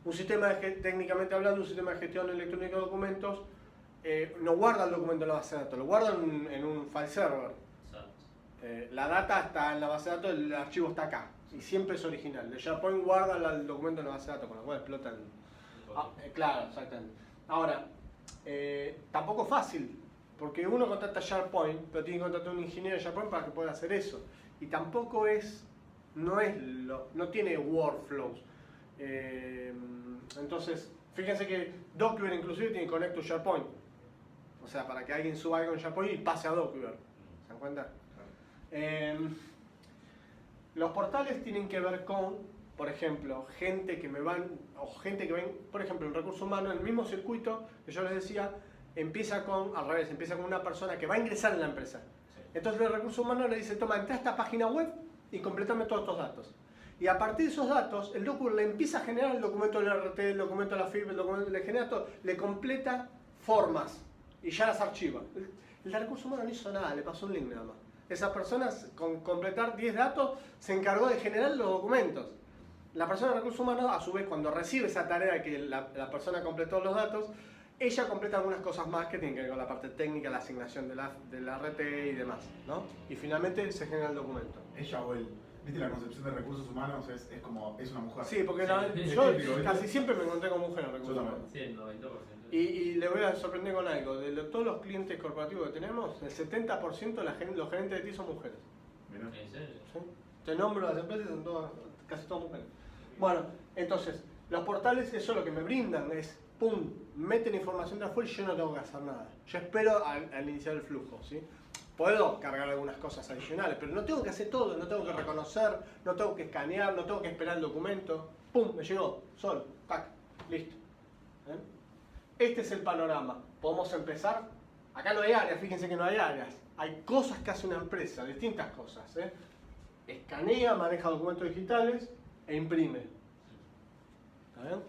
Un sistema técnicamente hablando, un sistema de gestión electrónica de documentos no guarda el documento en la base de datos, lo guarda en un file server. La data está en la base de datos, el archivo está acá y siempre es original. El SharePoint guarda el documento en la base de datos, con lo cual explotan. Claro, exactamente. Ahora, tampoco es fácil, porque uno contrata SharePoint, pero tiene que contratar un ingeniero de SharePoint para que pueda hacer eso. Y tampoco no tiene workflows. Entonces, fíjense que Document inclusive tiene Connect to SharePoint. O sea, para que alguien suba algo en SharePoint y pase a Document. ¿Se dan cuenta? Los portales tienen que ver con, por ejemplo, gente que ven, por ejemplo, en recursos humanos, el mismo circuito que yo les decía, empieza con una persona que va a ingresar en la empresa. Entonces el recurso humano le dice, toma, entra a esta página web y complétame todos estos datos. Y a partir de esos datos, el Document le empieza a generar el documento del RT, el documento de la FIB, el documento le genera todo, le completa formas y ya las archiva. El de recursos humanos no hizo nada, le pasó un link nada más. Esas personas, con completar 10 datos, se encargó de generar los documentos. La persona de recursos humanos, a su vez, cuando recibe esa tarea que la persona completó los datos, ella completa algunas cosas más que tienen que ver con la parte técnica, la asignación de la RT y demás, ¿no? Y finalmente se genera el documento. Ella o él. ¿Viste la concepción de recursos humanos? Es una mujer. Sí, porque Sí, yo típico, casi siempre me encontré con mujeres en recursos humanos. Sí, el 90%. Y le voy a sorprender con algo. De todos los clientes corporativos que tenemos, el 70% de los gerentes de TI son mujeres. Mirá. ¿En serio? ¿Sí? Te nombro las empresas, son casi todas mujeres. Bueno, entonces, los portales, eso lo que me brindan es, pum, meten información de afuera y yo no tengo que hacer nada. Yo espero al iniciar el flujo, ¿sí? Puedo cargar algunas cosas adicionales, pero no tengo que hacer todo, no tengo que reconocer, no tengo que escanear, no tengo que esperar el documento. ¡Pum! Me llegó, solo, tac, listo. Este es el panorama. Podemos empezar. Acá no hay áreas, fíjense que no hay áreas. Hay cosas que hace una empresa, distintas cosas. Escanea, maneja documentos digitales e imprime. ¿Está bien?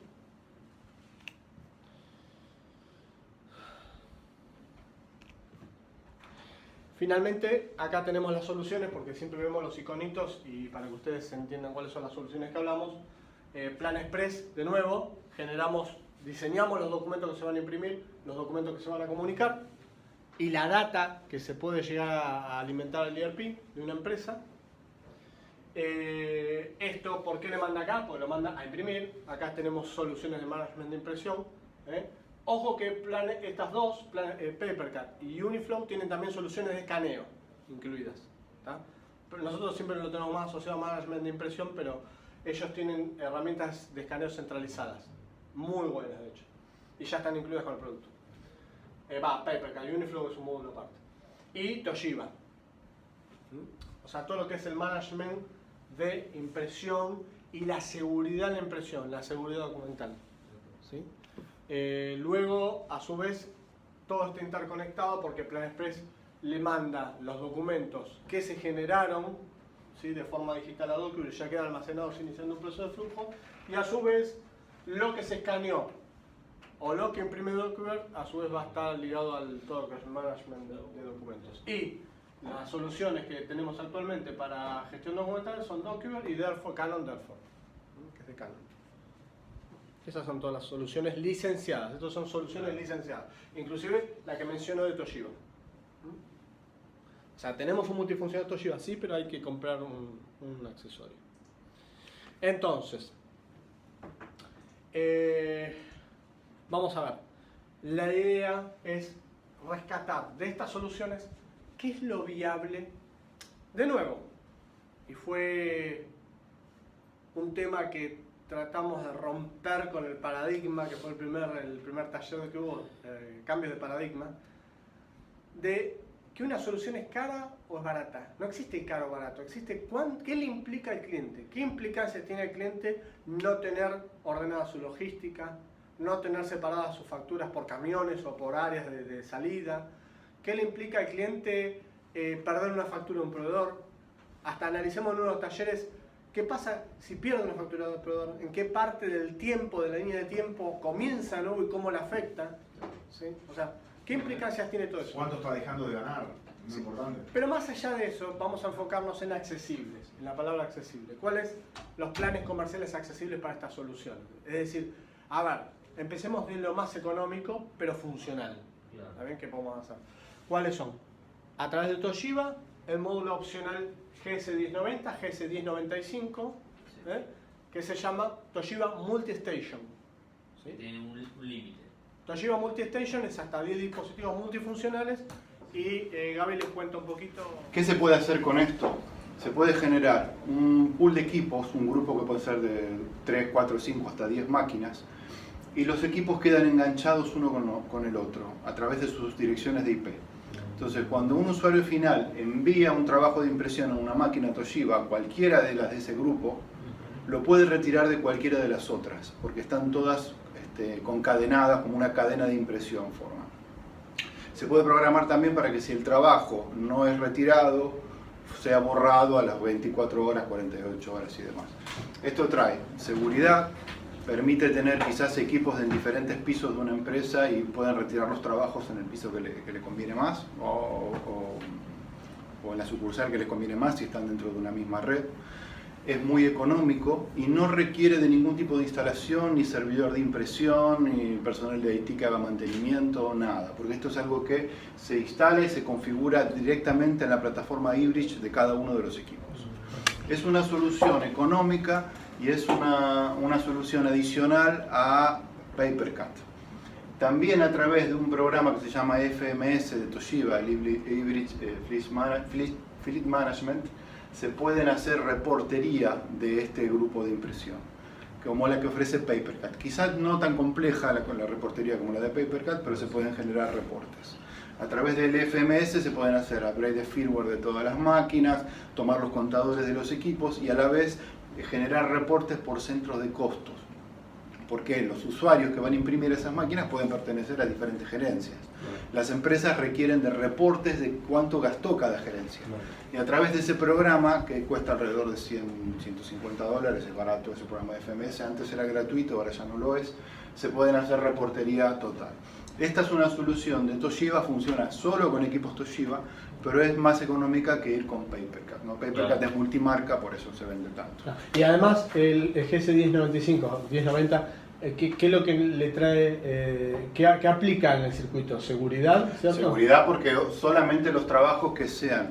Finalmente, acá tenemos las soluciones, porque siempre vemos los iconitos y para que ustedes entiendan cuáles son las soluciones que hablamos. Plan Express, de nuevo, diseñamos los documentos que se van a imprimir, los documentos que se van a comunicar y la data que se puede llegar a alimentar al ERP de una empresa. Esto, ¿por qué le manda acá? Porque lo manda a imprimir. Acá tenemos soluciones de management de impresión. Ojo que estas dos, Papercat y Uniflow, tienen también soluciones de escaneo incluidas. Pero nosotros siempre lo tenemos más asociado a management de impresión, pero ellos tienen herramientas de escaneo centralizadas. Muy buenas, de hecho. Y ya están incluidas con el producto. Papercat y Uniflow es un módulo aparte. Y Toshiba. O sea, todo lo que es el management de impresión y la seguridad de la impresión, la seguridad documental. ¿Sí? Luego, a su vez, todo está interconectado porque Plan Express le manda los documentos que se generaron, ¿sí?, de forma digital a Document, ya quedan almacenados iniciando un proceso de flujo, y a su vez lo que se escaneó o lo que imprime Document a su vez va a estar ligado al todo el management de documentos. Y las soluciones que tenemos actualmente para gestión documental son Document y Canon Therefore, que es de Canon. Esas son todas las soluciones licenciadas. Estas son soluciones licenciadas. Inclusive la que menciono de Toshiba. O sea, tenemos un multifuncional Toshiba, sí, pero hay que comprar un accesorio. Entonces, vamos a ver. La idea es rescatar de estas soluciones qué es lo viable. De nuevo, y fue un tema que tratamos de romper con el paradigma, que fue el primer taller que hubo, cambios de paradigma, de que una solución es cara o es barata. No existe caro o barato, existe qué le implica al cliente. ¿Qué implicancia tiene el cliente no tener ordenada su logística, no tener separadas sus facturas por camiones o por áreas de salida? ¿Qué le implica al cliente perder una factura de un proveedor? Hasta analicemos en unos talleres qué pasa si pierde una factura de un proveedor, en qué parte del tiempo, de la línea de tiempo comienza, ¿no? Y cómo le afecta, ¿sí? O sea, ¿qué implicancias tiene todo eso? ¿Cuánto está dejando de ganar? Es importante. Pero más allá de eso, vamos a enfocarnos en accesibles, en la palabra accesible. ¿Cuáles los planes comerciales accesibles para esta solución? Es decir, a ver, empecemos de lo más económico, pero funcional. ¿Está bien? ¿Qué podemos hacer? ¿Cuáles son? A través de Toshiba, el módulo opcional GS1090, GS1095, que se llama Toshiba Multistation. ¿Sí? Tiene un límite. Toshiba Multistation es hasta 10 dispositivos multifuncionales y Gaby les cuenta un poquito. ¿Qué se puede hacer con esto? Se puede generar un pool de equipos, un grupo que puede ser de 3, 4, 5, hasta 10 máquinas, y los equipos quedan enganchados uno con el otro a través de sus direcciones de IP. Entonces, cuando un usuario final envía un trabajo de impresión a una máquina Toshiba, cualquiera de las de ese grupo, lo puede retirar de cualquiera de las otras, porque están todas concadenadas como una cadena de impresión forman. Se puede programar también para que si el trabajo no es retirado, sea borrado a las 24 horas, 48 horas y demás. Esto trae seguridad, permite tener quizás equipos en diferentes pisos de una empresa y pueden retirar los trabajos en el piso que le conviene más o en la sucursal que les conviene más si están dentro de una misma red. Es muy económico y no requiere de ningún tipo de instalación, ni servidor de impresión, ni personal de IT que haga mantenimiento, nada. Porque esto es algo que se instala y se configura directamente en la plataforma Ibridge de cada uno de los equipos. Es una solución económica y es una solución adicional a PaperCut. También a través de un programa que se llama FMS de Toshiba, el Ibridge Fleet Management, se pueden hacer reportería de este grupo de impresión, como la que ofrece PaperCut. Quizás no tan compleja la reportería como la de PaperCut, pero se pueden generar reportes. A través del FMS se pueden hacer upgrade de firmware de todas las máquinas, tomar los contadores de los equipos y a la vez generar reportes por centros de costos. Porque los usuarios que van a imprimir esas máquinas pueden pertenecer a diferentes gerencias. Las empresas requieren de reportes de cuánto gastó cada gerencia. Y a través de ese programa, que cuesta alrededor de 100, 150 dólares, es barato ese programa de FMS, antes era gratuito, ahora ya no lo es, se pueden hacer reportería total. Esta es una solución de Toshiba, funciona solo con equipos Toshiba, pero es más económica que ir con PaperCut, ¿no? PaperCut es multimarca, por eso se vende tanto. Y además el GS1095, 1090, ¿qué es lo que le trae, qué aplica en el circuito? ¿Seguridad? ¿Cierto? Seguridad, porque solamente los trabajos que sean,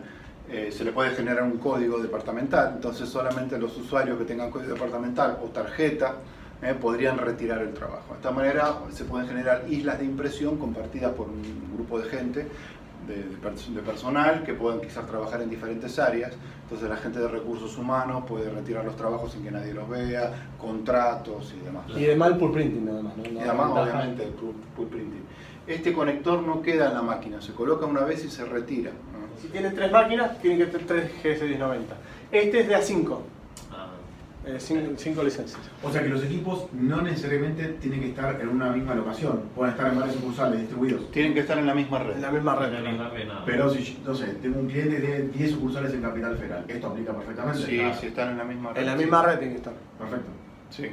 se le puede generar un código departamental, entonces solamente los usuarios que tengan código departamental o tarjeta podrían retirar el trabajo. De esta manera se pueden generar islas de impresión compartidas por un grupo de gente, de personal, que pueden quizás trabajar en diferentes áreas. Entonces la gente de recursos humanos puede retirar los trabajos sin que nadie los vea, contratos y demás. Y además el pool printing nada más, ¿no? Y además obviamente el pool printing. Este conector no queda en la máquina, se coloca una vez y se retira, ¿no? Si tienen 3 máquinas, tienen que tener 3 GS1090. Este es de A5. 5 licencias. O sea que los equipos no necesariamente tienen que estar en una misma locación, pueden estar en varias sucursales distribuidos. Tienen que estar en la misma red. En la misma red. Pero si, no sé, tengo un cliente de 10 sucursales en Capital Federal, ¿esto aplica perfectamente? Sí, si están en la misma red. En la misma red tienen que estar. Perfecto. Sí.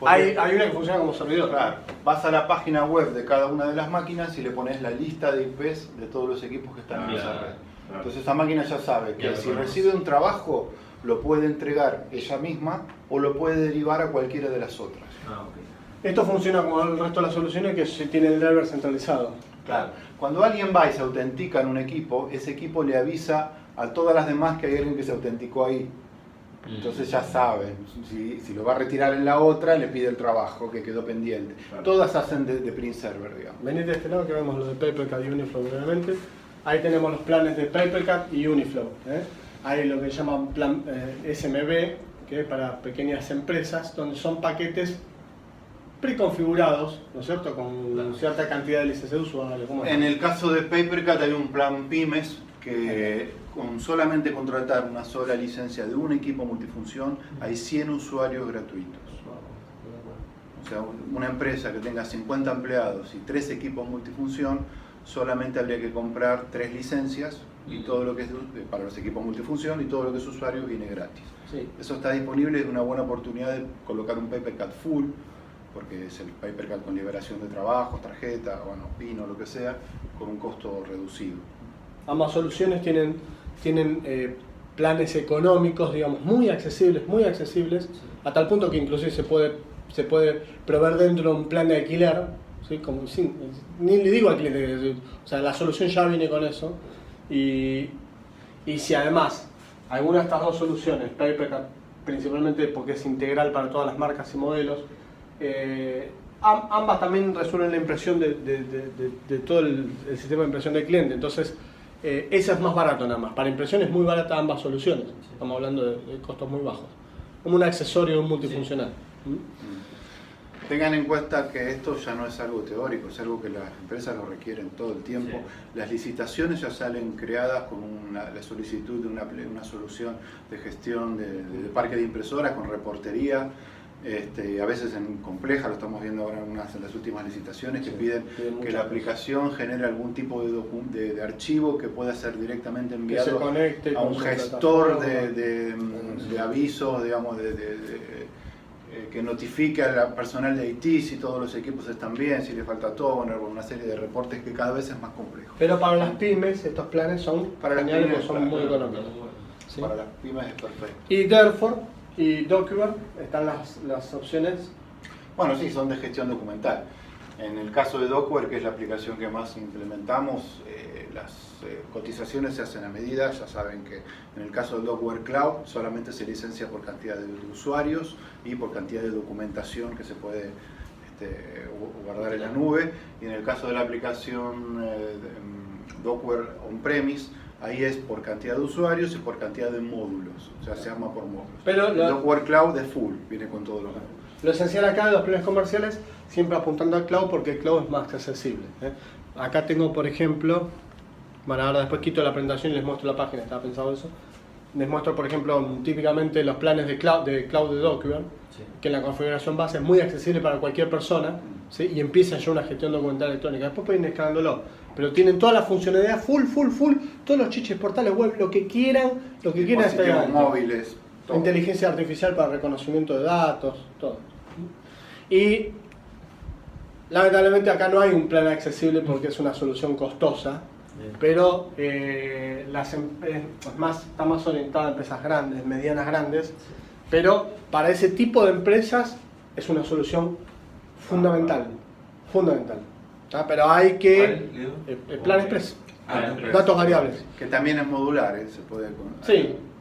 Hay una que funciona como servidor. Claro, vas a la página web de cada una de las máquinas y le pones la lista de IPs de todos los equipos que están en esa red. Entonces esa máquina ya sabe que si recibe un trabajo lo puede entregar ella misma o lo puede derivar a cualquiera de las otras. Esto funciona como el resto de las soluciones que se tiene el driver centralizado. Claro. Cuando alguien va y se autentica en un equipo, ese equipo le avisa a todas las demás que hay alguien que se autenticó ahí. Entonces ya saben, si lo va a retirar en la otra, le pide el trabajo que quedó pendiente. Claro. Todas hacen de print server, digamos. Venid de este lado que vemos lo de Papercat y Uniflow brevemente. Ahí tenemos los planes de Papercat y Uniflow. Hay lo que llaman plan SMB, que es para pequeñas empresas, donde son paquetes preconfigurados, ¿no es cierto? Con cierta cantidad de licencias de usuario. En el caso de Papercat hay un plan Pymes que con solamente contratar una sola licencia de un equipo multifunción hay 100 usuarios gratuitos. O sea, una empresa que tenga 50 empleados y 3 equipos multifunción, solamente habría que comprar 3 licencias y todo lo que es para los equipos multifunción y todo lo que es usuario viene gratis. Sí. Eso está disponible, es una buena oportunidad de colocar un Papercat full, porque es el Papercat con liberación de trabajos, tarjeta, bueno, PIN o lo que sea, con un costo reducido. Ambas soluciones tienen planes económicos, digamos, muy accesibles, a tal punto que inclusive se puede proveer dentro de un plan de alquiler, ¿sí? Como, ni le digo al cliente, o sea, la solución ya viene con eso, y si además alguna de estas dos soluciones, Papercat principalmente porque es integral para todas las marcas y modelos, ambas también resuelven la impresión de todo el sistema de impresión del cliente, entonces esa es más barato nada más. Para impresión es muy barata ambas soluciones. Estamos hablando de costos muy bajos. Como un accesorio multifuncional. Sí. Tengan en cuenta que esto ya no es algo teórico, es algo que las empresas lo requieren todo el tiempo. Sí. Las licitaciones ya salen creadas con la solicitud de una solución de gestión de parque de impresoras con reportería. A veces en compleja, lo estamos viendo ahora en de las últimas licitaciones, que piden que la aplicación genere algún tipo de archivo que pueda ser directamente enviado a un gestor de avisos, digamos, que notifique al personal de IT si todos los equipos están bien, si le falta toner, una serie de reportes que cada vez es más complejo. Pero para las pymes estos planes son geniales, son muy económicos. ¿Sí? Para las pymes es perfecto. Y therefore y Document están las opciones. Bueno, sí, son de gestión documental. En el caso de Docware, que es la aplicación que más implementamos, las cotizaciones se hacen a medida. Ya saben que en el caso del Docware Cloud solamente se licencia por cantidad de usuarios y por cantidad de documentación que se puede guardar en la nube. Y en el caso de la aplicación Docware On-Premise, ahí es por cantidad de usuarios y por cantidad de módulos, o sea, se llama por módulos. Pero el Docware Cloud es full, viene con todos los módulos. Lo esencial acá de los planes comerciales, siempre apuntando al cloud porque el cloud es más accesible. Acá tengo, por ejemplo, bueno, ahora después quito la presentación y les muestro la página, estaba pensado eso. Les muestro, por ejemplo, típicamente los planes de cloud de Document, sí, que en la configuración base es muy accesible para cualquier persona, ¿sí? Y empiezan ya una gestión documental electrónica. Después pueden ir escalándolo, pero tienen toda la funcionalidad full, todos los chiches, portales web, lo que quieran dispositivos móviles, todo. Inteligencia artificial para reconocimiento de datos, todo. Y lamentablemente acá no hay un plan accesible porque es una solución costosa, pero está más orientada a empresas grandes, medianas grandes, pero para ese tipo de empresas es una solución fundamental. Pero hay que plan express, datos variables. Que también es modular, se puede.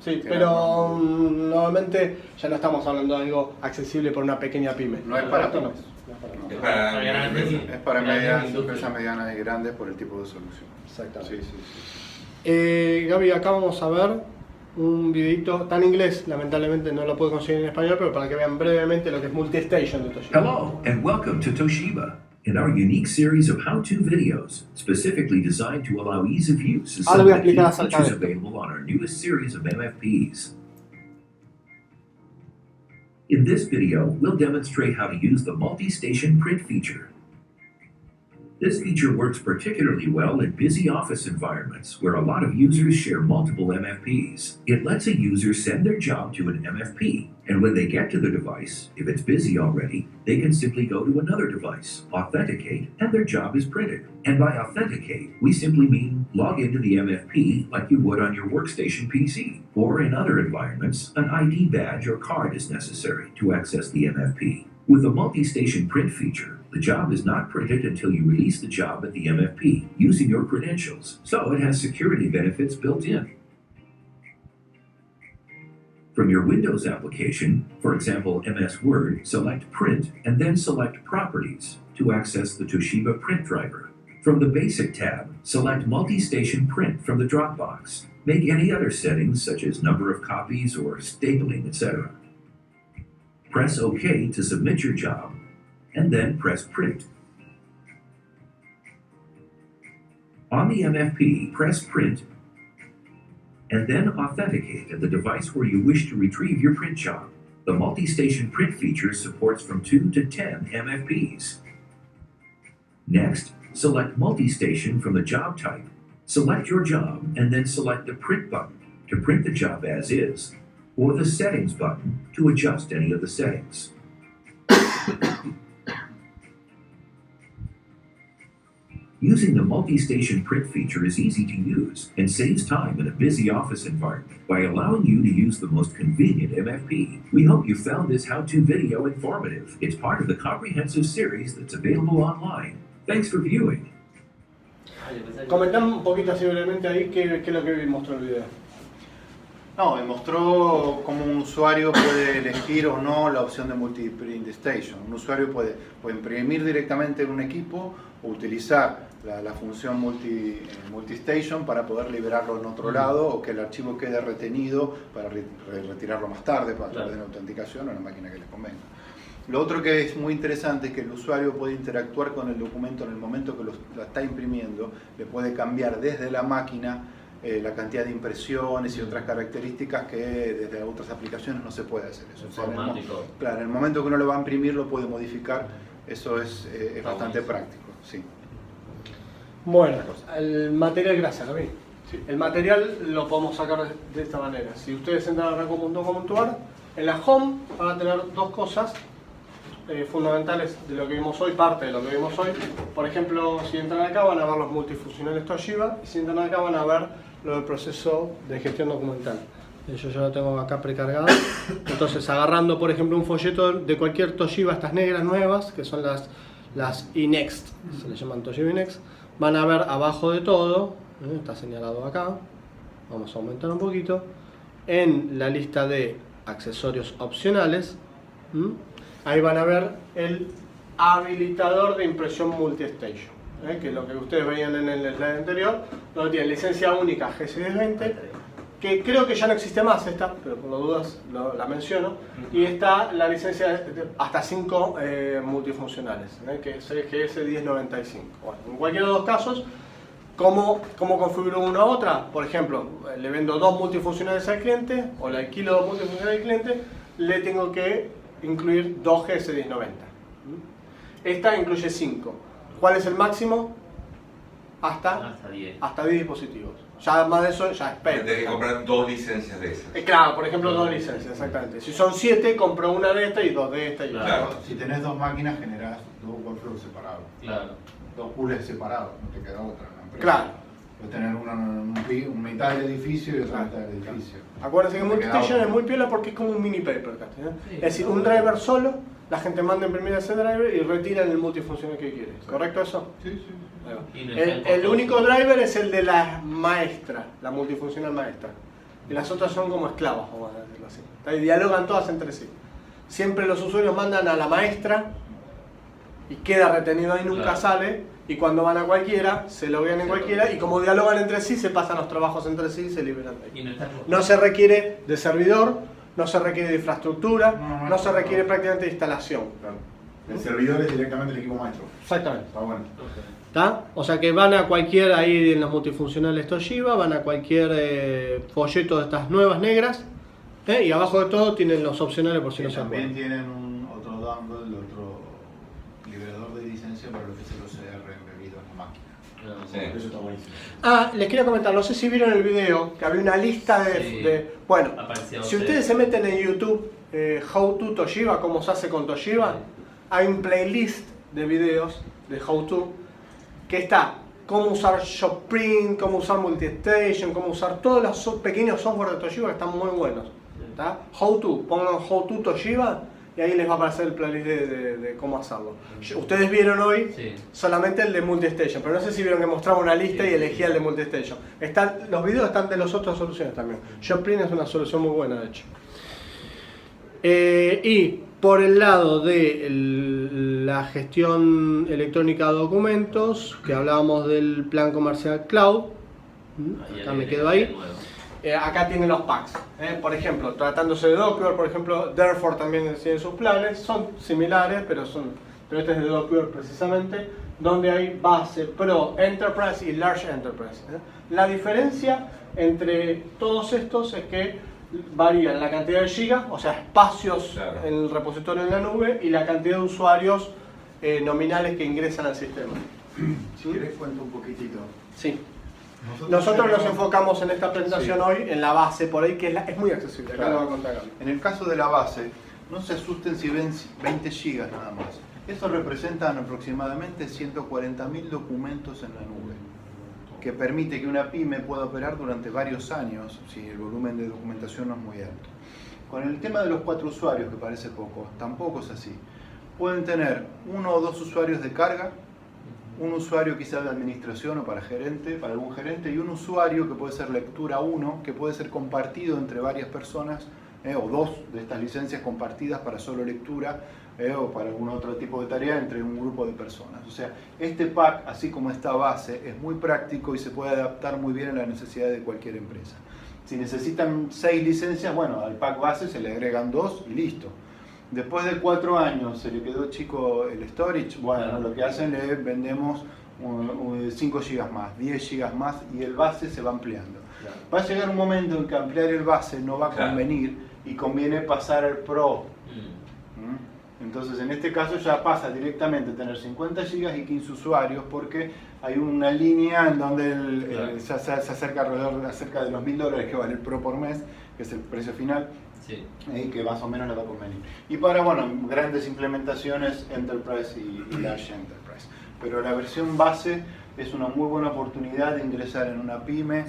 Sí, pero normalmente ya no estamos hablando de algo accesible por una pequeña pyme. No es para pymes. Es para empresas medianas y grandes por el tipo de solución. Exactamente. Sí. Gaby, acá vamos a ver un videito, está en inglés, lamentablemente no lo puedo conseguir en español, pero para que vean brevemente lo que es Multistation de Toshiba. Hello and welcome to Toshiba in our unique series of how-to videos specifically designed to allow ease of use of some of the key features available on our newest series of MFPs. In this video, we'll demonstrate how to use the multi-station print feature. This feature works particularly well in busy office environments where a lot of users share multiple MFPs. It lets a user send their job to an MFP, and when they get to the device, if it's busy already, they can simply go to another device, authenticate, and their job is printed. And by authenticate, we simply mean log into the MFP like you would on your workstation PC. Or in other environments, an ID badge or card is necessary to access the MFP. With the multi-station print feature, the job is not printed until you release the job at the MFP using your credentials, so it has security benefits built in. From your Windows application, for example MS Word, select Print and then select Properties to access the Toshiba print driver. From the Basic tab, select Multi-Station Print from the Dropbox. Make any other settings such as number of copies or stapling, etc. Press OK to submit your job, and then press Print. On the MFP, press Print, and then authenticate at the device where you wish to retrieve your print job. The multi-station print feature supports from 2 to 10 MFPs. Next, select multi-station from the job type. Select your job, and then select the Print button to print the job as is, or the Settings button to adjust any of the settings. Using the multi-station print feature is easy to use and saves time in a busy office environment by allowing you to use the most convenient MFP. We hope you found this how-to video informative. It's part of the comprehensive series that's available online. Thanks for viewing. Comentame un poquito así brevemente ahí qué es lo que mostró el video. No, me mostró cómo un usuario puede elegir o no la opción de multi-print station. Un usuario puede imprimir directamente en un equipo o utilizar la función multi-station para poder liberarlo en otro lado, o que el archivo quede retenido para retirarlo más tarde, para través de una autenticación o en la máquina que les convenga. Lo otro que es muy interesante es que el usuario puede interactuar con el documento en el momento que lo está imprimiendo, le puede cambiar desde la máquina la cantidad de impresiones y otras características que desde otras aplicaciones no se puede hacer eso. O sea, claro, en el momento que uno lo va a imprimir lo puede modificar, eso es bastante práctico. Sí. Bueno, el material, gracias, David. Sí. El material lo podemos sacar de esta manera. Si ustedes entran a rango.com.ar, en la home van a tener dos cosas fundamentales de lo que vimos hoy, parte de lo que vimos hoy. Por ejemplo, si entran acá van a ver los multifuncionales Toshiba, y si entran acá van a ver lo del proceso de gestión documental. Yo ya lo tengo acá precargado. Entonces, agarrando por ejemplo un folleto de cualquier Toshiba, estas negras nuevas, que son las iNext, se le llaman Toshiba iNext, van a ver abajo de todo, está señalado acá, vamos a aumentar un poquito, en la lista de accesorios opcionales, ahí van a ver el habilitador de impresión multi-station, que es lo que ustedes veían en el slide anterior, donde tiene licencia única G620, que creo que ya no existe más esta, pero por las dudas la menciono, y está la licencia de hasta 5 multifuncionales, que es GS1095. Bueno, en cualquiera de los dos casos, ¿cómo configuro una u otra? Por ejemplo, le vendo 2 multifuncionales al cliente, o le alquilo 2 multifuncionales al cliente, le tengo que incluir 2 GS1090. Esta incluye 5. ¿Cuál es el máximo? Hasta 10 dispositivos. Ya más de eso ya es pena. Tienes que comprar 2 licencias de esas. Claro, por ejemplo 2 licencias, exactamente. Si son 7, compro una de esta y 2 de esta. Claro. Si tenés 2 máquinas, generás 2 workflows separados. Claro. 2 pools separados, no te queda otra. Claro. Puedes tener una mitad del edificio y otra mitad del edificio. Acuérdense que Multistation es muy piola porque es como un mini papercast. Sí, es decir, un driver solo, la gente manda a imprimir ese driver y retiran el multifuncional que quiere. ¿Correcto eso? Sí, sí. El único driver es el de la maestra, la multifuncional maestra. Y las otras son como esclavas, vamos a decirlo así. Y dialogan todas entre sí. Siempre los usuarios mandan a la maestra y queda retenido ahí, nunca sale. Y cuando van a cualquiera, se loguean en cualquiera, y como dialogan entre sí, se pasan los trabajos entre sí y se liberan de ahí. No se requiere de servidor, no se requiere de infraestructura, no se requiere prácticamente de instalación. Claro. El servidor es directamente el equipo maestro. Exactamente. Está bueno. ¿Está? O sea que van a cualquier, ahí en los multifuncionales Toshiba, van a cualquier folleto de estas nuevas negras, y abajo de todo tienen los opcionales por si no se acuerdan. También tienen otro dongle, otro liberador de licencia para lo que es el OCR embebido Sí. Eso está buenísimo. Les quería comentar, no sé si vieron el video, que había una lista de bueno, si ustedes se meten en YouTube, How to Toshiba, cómo se hace con Toshiba, hay un playlist de videos de How to, que está cómo usar ShopPrint, cómo usar Multistation, cómo usar todos los pequeños software de Toshiba que están muy buenos. ¿Tá? How to, pongan How to Toshiba y ahí les va a aparecer el playlist de cómo hacerlo. Ustedes vieron hoy solamente el de Multistation, pero no sé si vieron que mostraba una lista y elegía el de Multistation. Los videos están de las otras soluciones también. ShopPrint es una solución muy buena, de hecho. Y por el lado de la gestión electrónica de documentos, que hablábamos del plan comercial cloud, acá me quedo ahí. Acá tienen los packs. Por ejemplo, tratándose de Docker, por ejemplo, Therefore también tiene sus planes, son similares, pero este es de Docker precisamente, donde hay base, Pro, Enterprise y Large Enterprise. La diferencia entre todos estos es que varían la cantidad de gigas, o sea, espacios en el repositorio en la nube, y la cantidad de usuarios nominales que ingresan al sistema. Si querés cuento un poquitito. Sí. Nosotros nos enfocamos en esta presentación hoy en la base, por ahí, que es muy accesible. Acá lo va a contar. En el caso de la base, no se asusten si ven 20 gigas nada más. Eso representan aproximadamente 140.000 documentos en la nube, que permite que una pyme pueda operar durante varios años si el volumen de documentación no es muy alto. Con el tema de los 4 usuarios, que parece poco, tampoco es así. Pueden tener 1 o 2 usuarios de carga, un usuario quizá de administración o para algún gerente, y un usuario que puede ser lectura 1, que puede ser compartido entre varias personas, o 2 de estas licencias compartidas para solo lectura, o para algún otro tipo de tarea entre un grupo de personas. O sea, este pack, así como esta base, es muy práctico y se puede adaptar muy bien a las necesidades de cualquier empresa. Si necesitan 6 licencias, bueno, al pack base se le agregan 2 y listo. Después de 4 años se le quedó chico el storage, bueno, lo que hacen le vendemos 5 GB más, 10 GB más, y el base se va ampliando. Va a llegar un momento en que ampliar el base no va a convenir y conviene pasar al Pro. Entonces en este caso ya pasa directamente a tener 50 GB y 15 usuarios, porque hay una línea en donde se acerca alrededor cerca de los $1000 que vale el Pro por mes, que es el precio final. Que más o menos le va a convenir. Y para grandes implementaciones Enterprise y Large Enterprise. Pero la versión base es una muy buena oportunidad de ingresar en una pyme,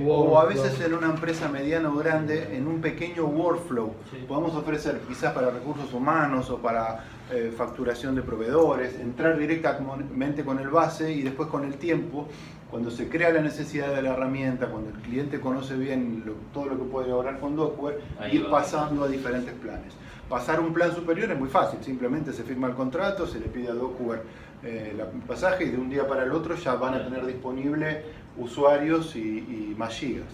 o a veces en una empresa mediana o grande, en un pequeño workflow. Podemos ofrecer quizás para recursos humanos o para facturación de proveedores, entrar directamente con el base, y después con el tiempo, cuando se crea la necesidad de la herramienta, cuando el cliente conoce bien todo lo que puede lograr con Dockware, ir pasando a diferentes planes. Pasar un plan superior es muy fácil, simplemente se firma el contrato, se le pide a Dockware el pasaje, y de un día para el otro ya van a tener disponible usuarios y más gigas.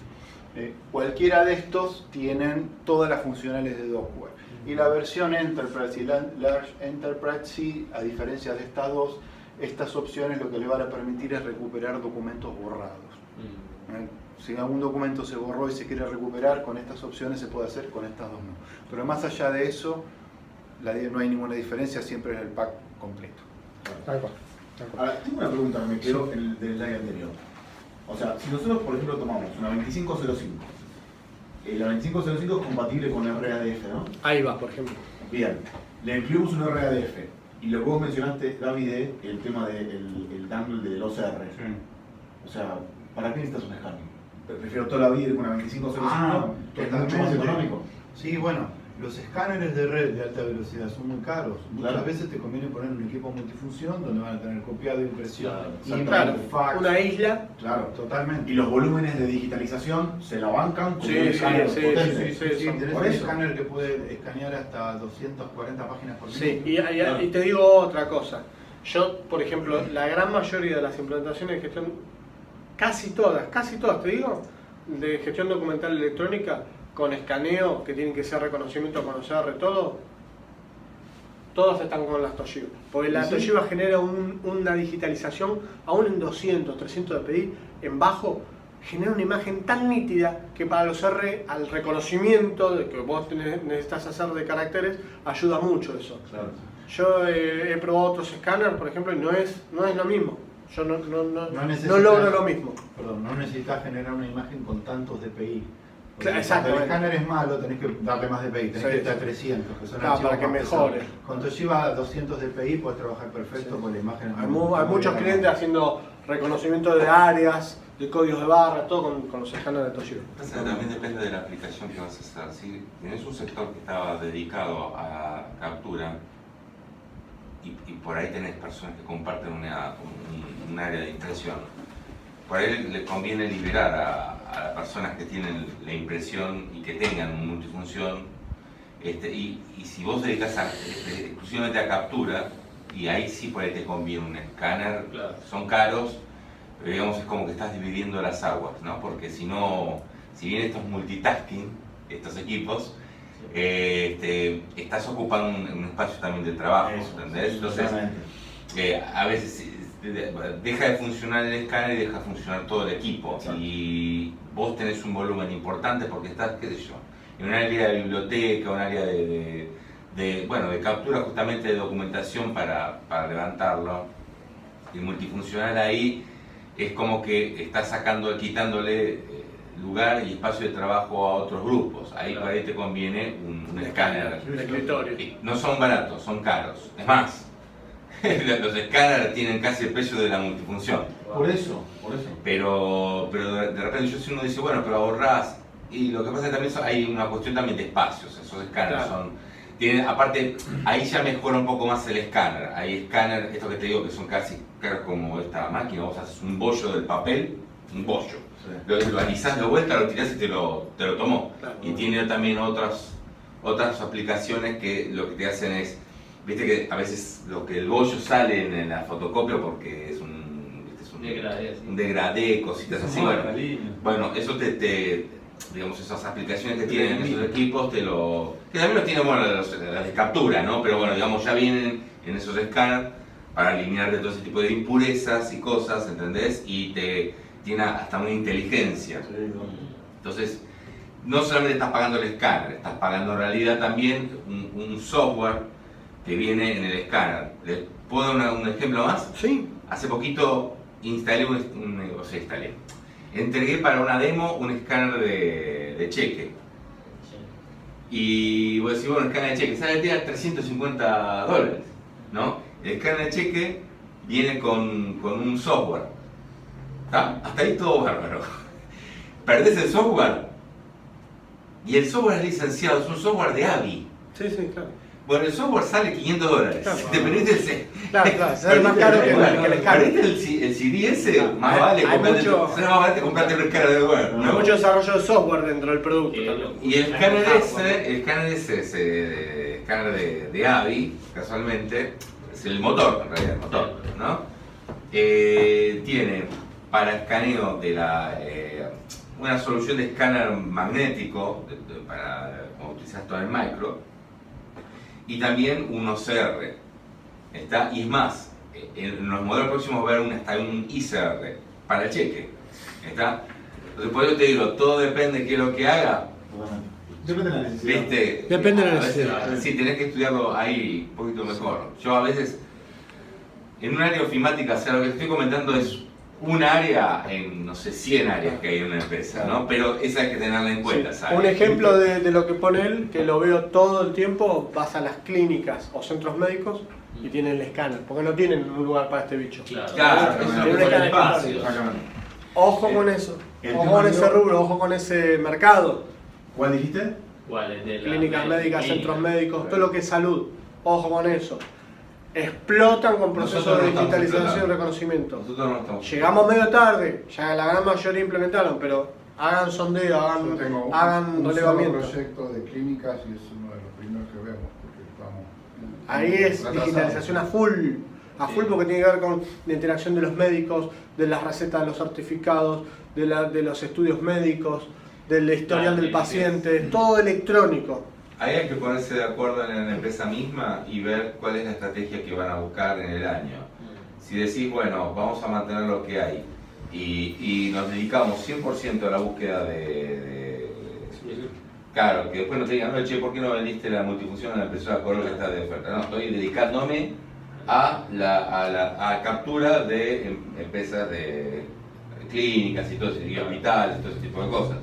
Cualquiera de estos tienen todas las funcionales de Dockware. Y la versión Enterprise y Large Enterprise, sí, a diferencia de estas dos, estas opciones lo que le van a permitir es recuperar documentos borrados. Si algún documento se borró y se quiere recuperar, con estas opciones se puede hacer, con estas dos no. Pero más allá de eso, no hay ninguna diferencia, siempre es el pack completo. Ahora, tengo una pregunta que me quedó del slide anterior. O sea, si nosotros, por ejemplo, tomamos una 2505, la 2505 es compatible con RADF, ¿no? Ahí va, por ejemplo. Bien, le incluimos un RADF. Y lo que vos mencionaste, David, el tema del dangle del OCR. O sea, ¿para qué necesitas un escáner? Prefiero toda la vida con una 2505, que es mucho más económico. Sí, bueno, los escáneres de red de alta velocidad son muy caros. Muchas veces te conviene poner un equipo multifunción donde van a tener copiado, impresión, fax, una isla. Claro, totalmente. Y los volúmenes de digitalización se la bancan con un escáner potente. Tenés un escáner que puede escanear hasta 240 páginas por minuto. Sí, y te digo otra cosa. Yo, por ejemplo, la gran mayoría de las implementaciones de gestión, casi todas, te digo, de gestión documental electrónica, con escaneo, que tienen que ser reconocimiento con OCR, todas están con las Toshiba. Porque la Toshiba genera una digitalización, aún en 200, 300 dpi, en bajo, genera una imagen tan nítida que para los R, al reconocimiento de que vos necesitas hacer de caracteres, ayuda mucho eso. Yo he probado otros escáneres, por ejemplo, y no es lo mismo. yo no necesitas- logro lo mismo. Perdón, no necesitas generar una imagen con tantos DPI. Porque Claro, cuando el exactamente. escáner es malo, tenés que darle más DPI, tenés Sí, que estar a sí. 300, que son Claro, archivos para que más mejore. pesados. Cuando lleva 200 DPI puedes trabajar perfecto Sí. con la imagen. Hay muchos clientes haciendo reconocimiento de áreas, de códigos de barra, todo con los escáneres de Toshiba. Pasa que también depende de la aplicación que vas a hacer. Si tienes un sector que estaba dedicado a captura y por ahí tenés personas que comparten un área de impresión, por ahí le conviene liberar a las personas que tienen la impresión y que tengan una multifunción. Y si vos dedicas exclusivamente a captura, y ahí sí por ahí te conviene un escáner, Claro. son caros, pero digamos es como que estás dividiendo las aguas, ¿no? Porque si no, si bien estos multitasking, estos equipos, estás ocupando un espacio también de trabajo, ¿entendés? Entonces, a veces deja de funcionar el escáner y deja de funcionar todo el equipo. Exacto. Y vos tenés un volumen importante porque estás, qué sé yo, en un área de biblioteca, un área de captura justamente de documentación para levantarlo. Y multifuncional ahí es como que estás quitándole lugar y espacio de trabajo a otros grupos. Ahí Claro. por ahí te conviene un escáner. De escritorio. No son baratos, son caros. Es más, los escáneres tienen casi el precio de la multifunción. Por eso. Pero de repente si uno dice, bueno, pero ahorrás. Y lo que pasa es que también hay una cuestión también de espacios. Esos escáneres Claro. aparte, ahí ya mejora un poco más el escáner. Hay escáner, esto que te digo, que son casi como esta máquina. Vos haces un bollo del papel, un bollo. Lo alisás de vuelta, lo tirás y te lo tomó. Claro. Y tiene también otras aplicaciones que lo que te hacen es, viste que a veces lo que el bollo sale en la fotocopia porque es un Degradé, sí. un degradé, cositas así. Bueno, eso digamos, esas aplicaciones que tienen esos equipos, que también los tienen, bueno, las de captura, ¿no? Pero bueno, digamos, ya vienen en esos escáneres para eliminar de todo ese tipo de impurezas y cosas, ¿entendés? Y tiene hasta una inteligencia. Entonces, no solamente estás pagando el escáner, estás pagando en realidad también un software que viene en el escáner. ¿Les puedo dar un ejemplo más? Sí. Hace poquito entregué para una demo un escáner de cheque. Y voy a decir, bueno, el escáner de cheque sale $350, ¿no? El escáner de cheque viene con un software. ¿Está? Hasta ahí todo bárbaro. Perdés el software y el software es licenciado, es un software de AVI. Sí, claro. Bueno, el software sale $500. Claro. Te perdiste Claro, sale más caro que el escáner. Perdiste el CD ese, más Hay vale mucho- sale más barato comprarte un escáner de web. Hay mucho desarrollo de software dentro del producto también. Y el escáner ese escáner de AVI, casualmente, es el motor, en realidad, el motor, ¿no? Tiene para escaneo de una solución de escáner magnético, para como utilizas todo el micro, y también un OCR. ¿Está? Y es más, en los modelos próximos va a haber hasta un ICR para el cheque. ¿Está? Entonces, por eso te digo, todo depende de qué es lo que haga. Depende de la necesidad. ¿Viste? Depende de la A veces, necesidad. sí, tenés que estudiarlo ahí un poquito mejor. Yo a veces, en un área ofimática, o sea, lo que estoy comentando es un área en, no sé, 100 áreas que hay en una empresa, ¿no? Pero esa hay que tenerla en cuenta, Sí. ¿sabes? Un ejemplo de lo que pone él, que lo veo todo el tiempo, vas a las clínicas o centros médicos y tienen el escáner, porque no tienen un lugar para este bicho. Claro, Claro, es es una un cosa de escáner espacio. Exactamente. Ojo con eso, El ojo tema con de ese lo- rubro, ojo con ese mercado. ¿Cuál dijiste? ¿Cuál es de la Clínicas médicas, clínica? centros médicos, todo lo que es salud, ojo con eso. Explotan con procesos Nosotros no de estamos digitalización y explotando. reconocimiento. Nosotros no estamos. Llegamos medio tarde, ya la gran mayoría implementaron, pero hagan sondeo, Yo hagan tengo un solo relevamiento. proyecto de clínicas y es uno de los primeros que vemos porque estamos Ahí es atrasados. digitalización a full porque tiene que ver con la interacción de los médicos, de las recetas de los certificados, de los estudios médicos, del historial del paciente, todo electrónico. Ahí hay que ponerse de acuerdo en la empresa misma y ver cuál es la estrategia que van a buscar en el año. Si decís, bueno, vamos a mantener lo que hay y nos dedicamos 100% a la búsqueda Claro, que después no te digan, no, che, ¿por qué no vendiste la multifunción a la impresora color que está de oferta? No, estoy dedicándome a captura de empresas de clínicas y todo ese, y hospitales y todo ese tipo de cosas.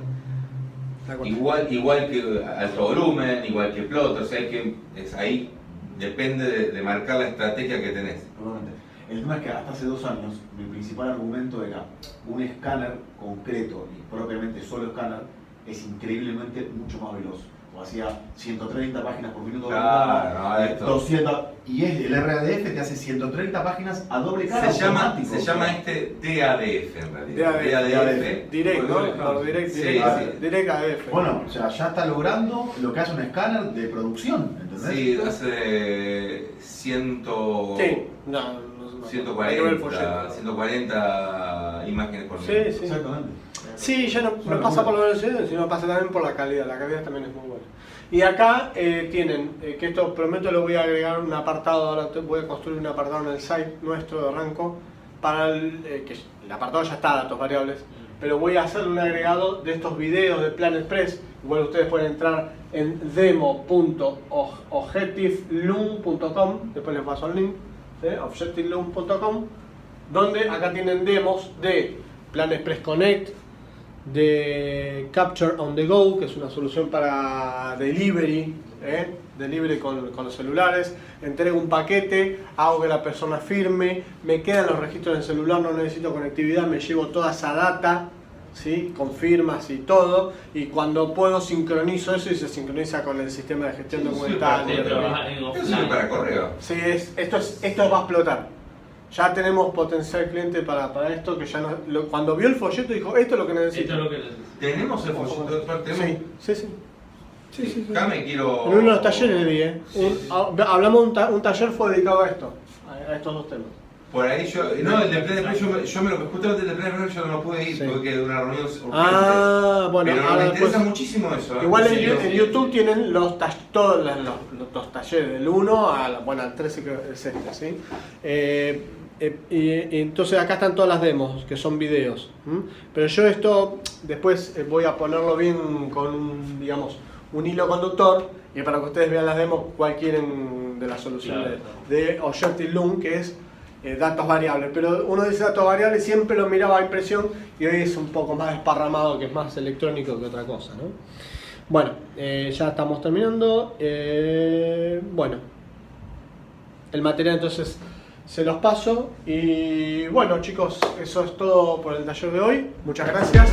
Igual que alto volumen, igual que plotter, o sea que ahí depende de marcar la estrategia que tenés. Totalmente. El tema es que hasta hace 2 años mi principal argumento era un escáner concreto y propiamente solo escáner es increíblemente mucho más veloz. O hacía 130 páginas por minuto, claro, 200, y el RADF te hace 130 páginas a doble cara. Se llama DADF en realidad. DADF. Direct, ¿no? Direct ADF. Bueno, o sea, ya está logrando lo que hace un escáner de producción, ¿entendés? Sí, hace 140 imágenes por minuto. Sí. Exactamente. Sí, ya no pasa por la velocidad, sino pasa también por la calidad. La calidad también es muy buena. Y acá tienen, que esto prometo le voy a agregar un apartado, ahora voy a construir un apartado en el site nuestro de Ranco, para que el apartado ya está, datos variables, pero voy a hacer un agregado de estos videos de Plan Express. Igual ustedes pueden entrar en demo.objectiveloom.com, después les paso el link, objectiveloom.com, donde acá tienen demos de Plan Express Connect, de Capture on the Go, que es una solución para delivery, delivery con los celulares. Entrego un paquete, hago que la persona firme, me quedan los registros del celular, no necesito conectividad, me llevo toda esa data, ¿sí? Con firmas y todo, y cuando puedo sincronizo eso y se sincroniza con el sistema de gestión documental. Eso es para correo. Sí, esto va a explotar. Ya tenemos potencial cliente para esto, que ya cuando vio el folleto dijo, esto es lo que necesito. ¿Tenemos el folleto? Sí. Acá me quiero... En uno de los talleres le vi, hablamos un taller fue dedicado a esto, a estos 2 temas. Por ahí yo... No, el de Plan Express, justamente el de Plan Express yo no puede ir, tuve que una reunión urgente. Bueno, pero ahora me interesa después, muchísimo eso. Igual en YouTube tienen todos los talleres, del 1 al 13 que es este, ¿sí? Y entonces acá están todas las demos, que son videos. Pero yo esto después voy a ponerlo bien con un hilo conductor, y para que ustedes vean las demos cuál quieren de la solución de Objective Loom, que es datos variables. Pero uno dice datos variables, siempre lo miraba a impresión, y hoy es un poco más desparramado, que es más electrónico que otra cosa, ¿no? Bueno, ya estamos terminando. Bueno, el material entonces se los paso, y bueno chicos, eso es todo por el taller de hoy. Muchas gracias.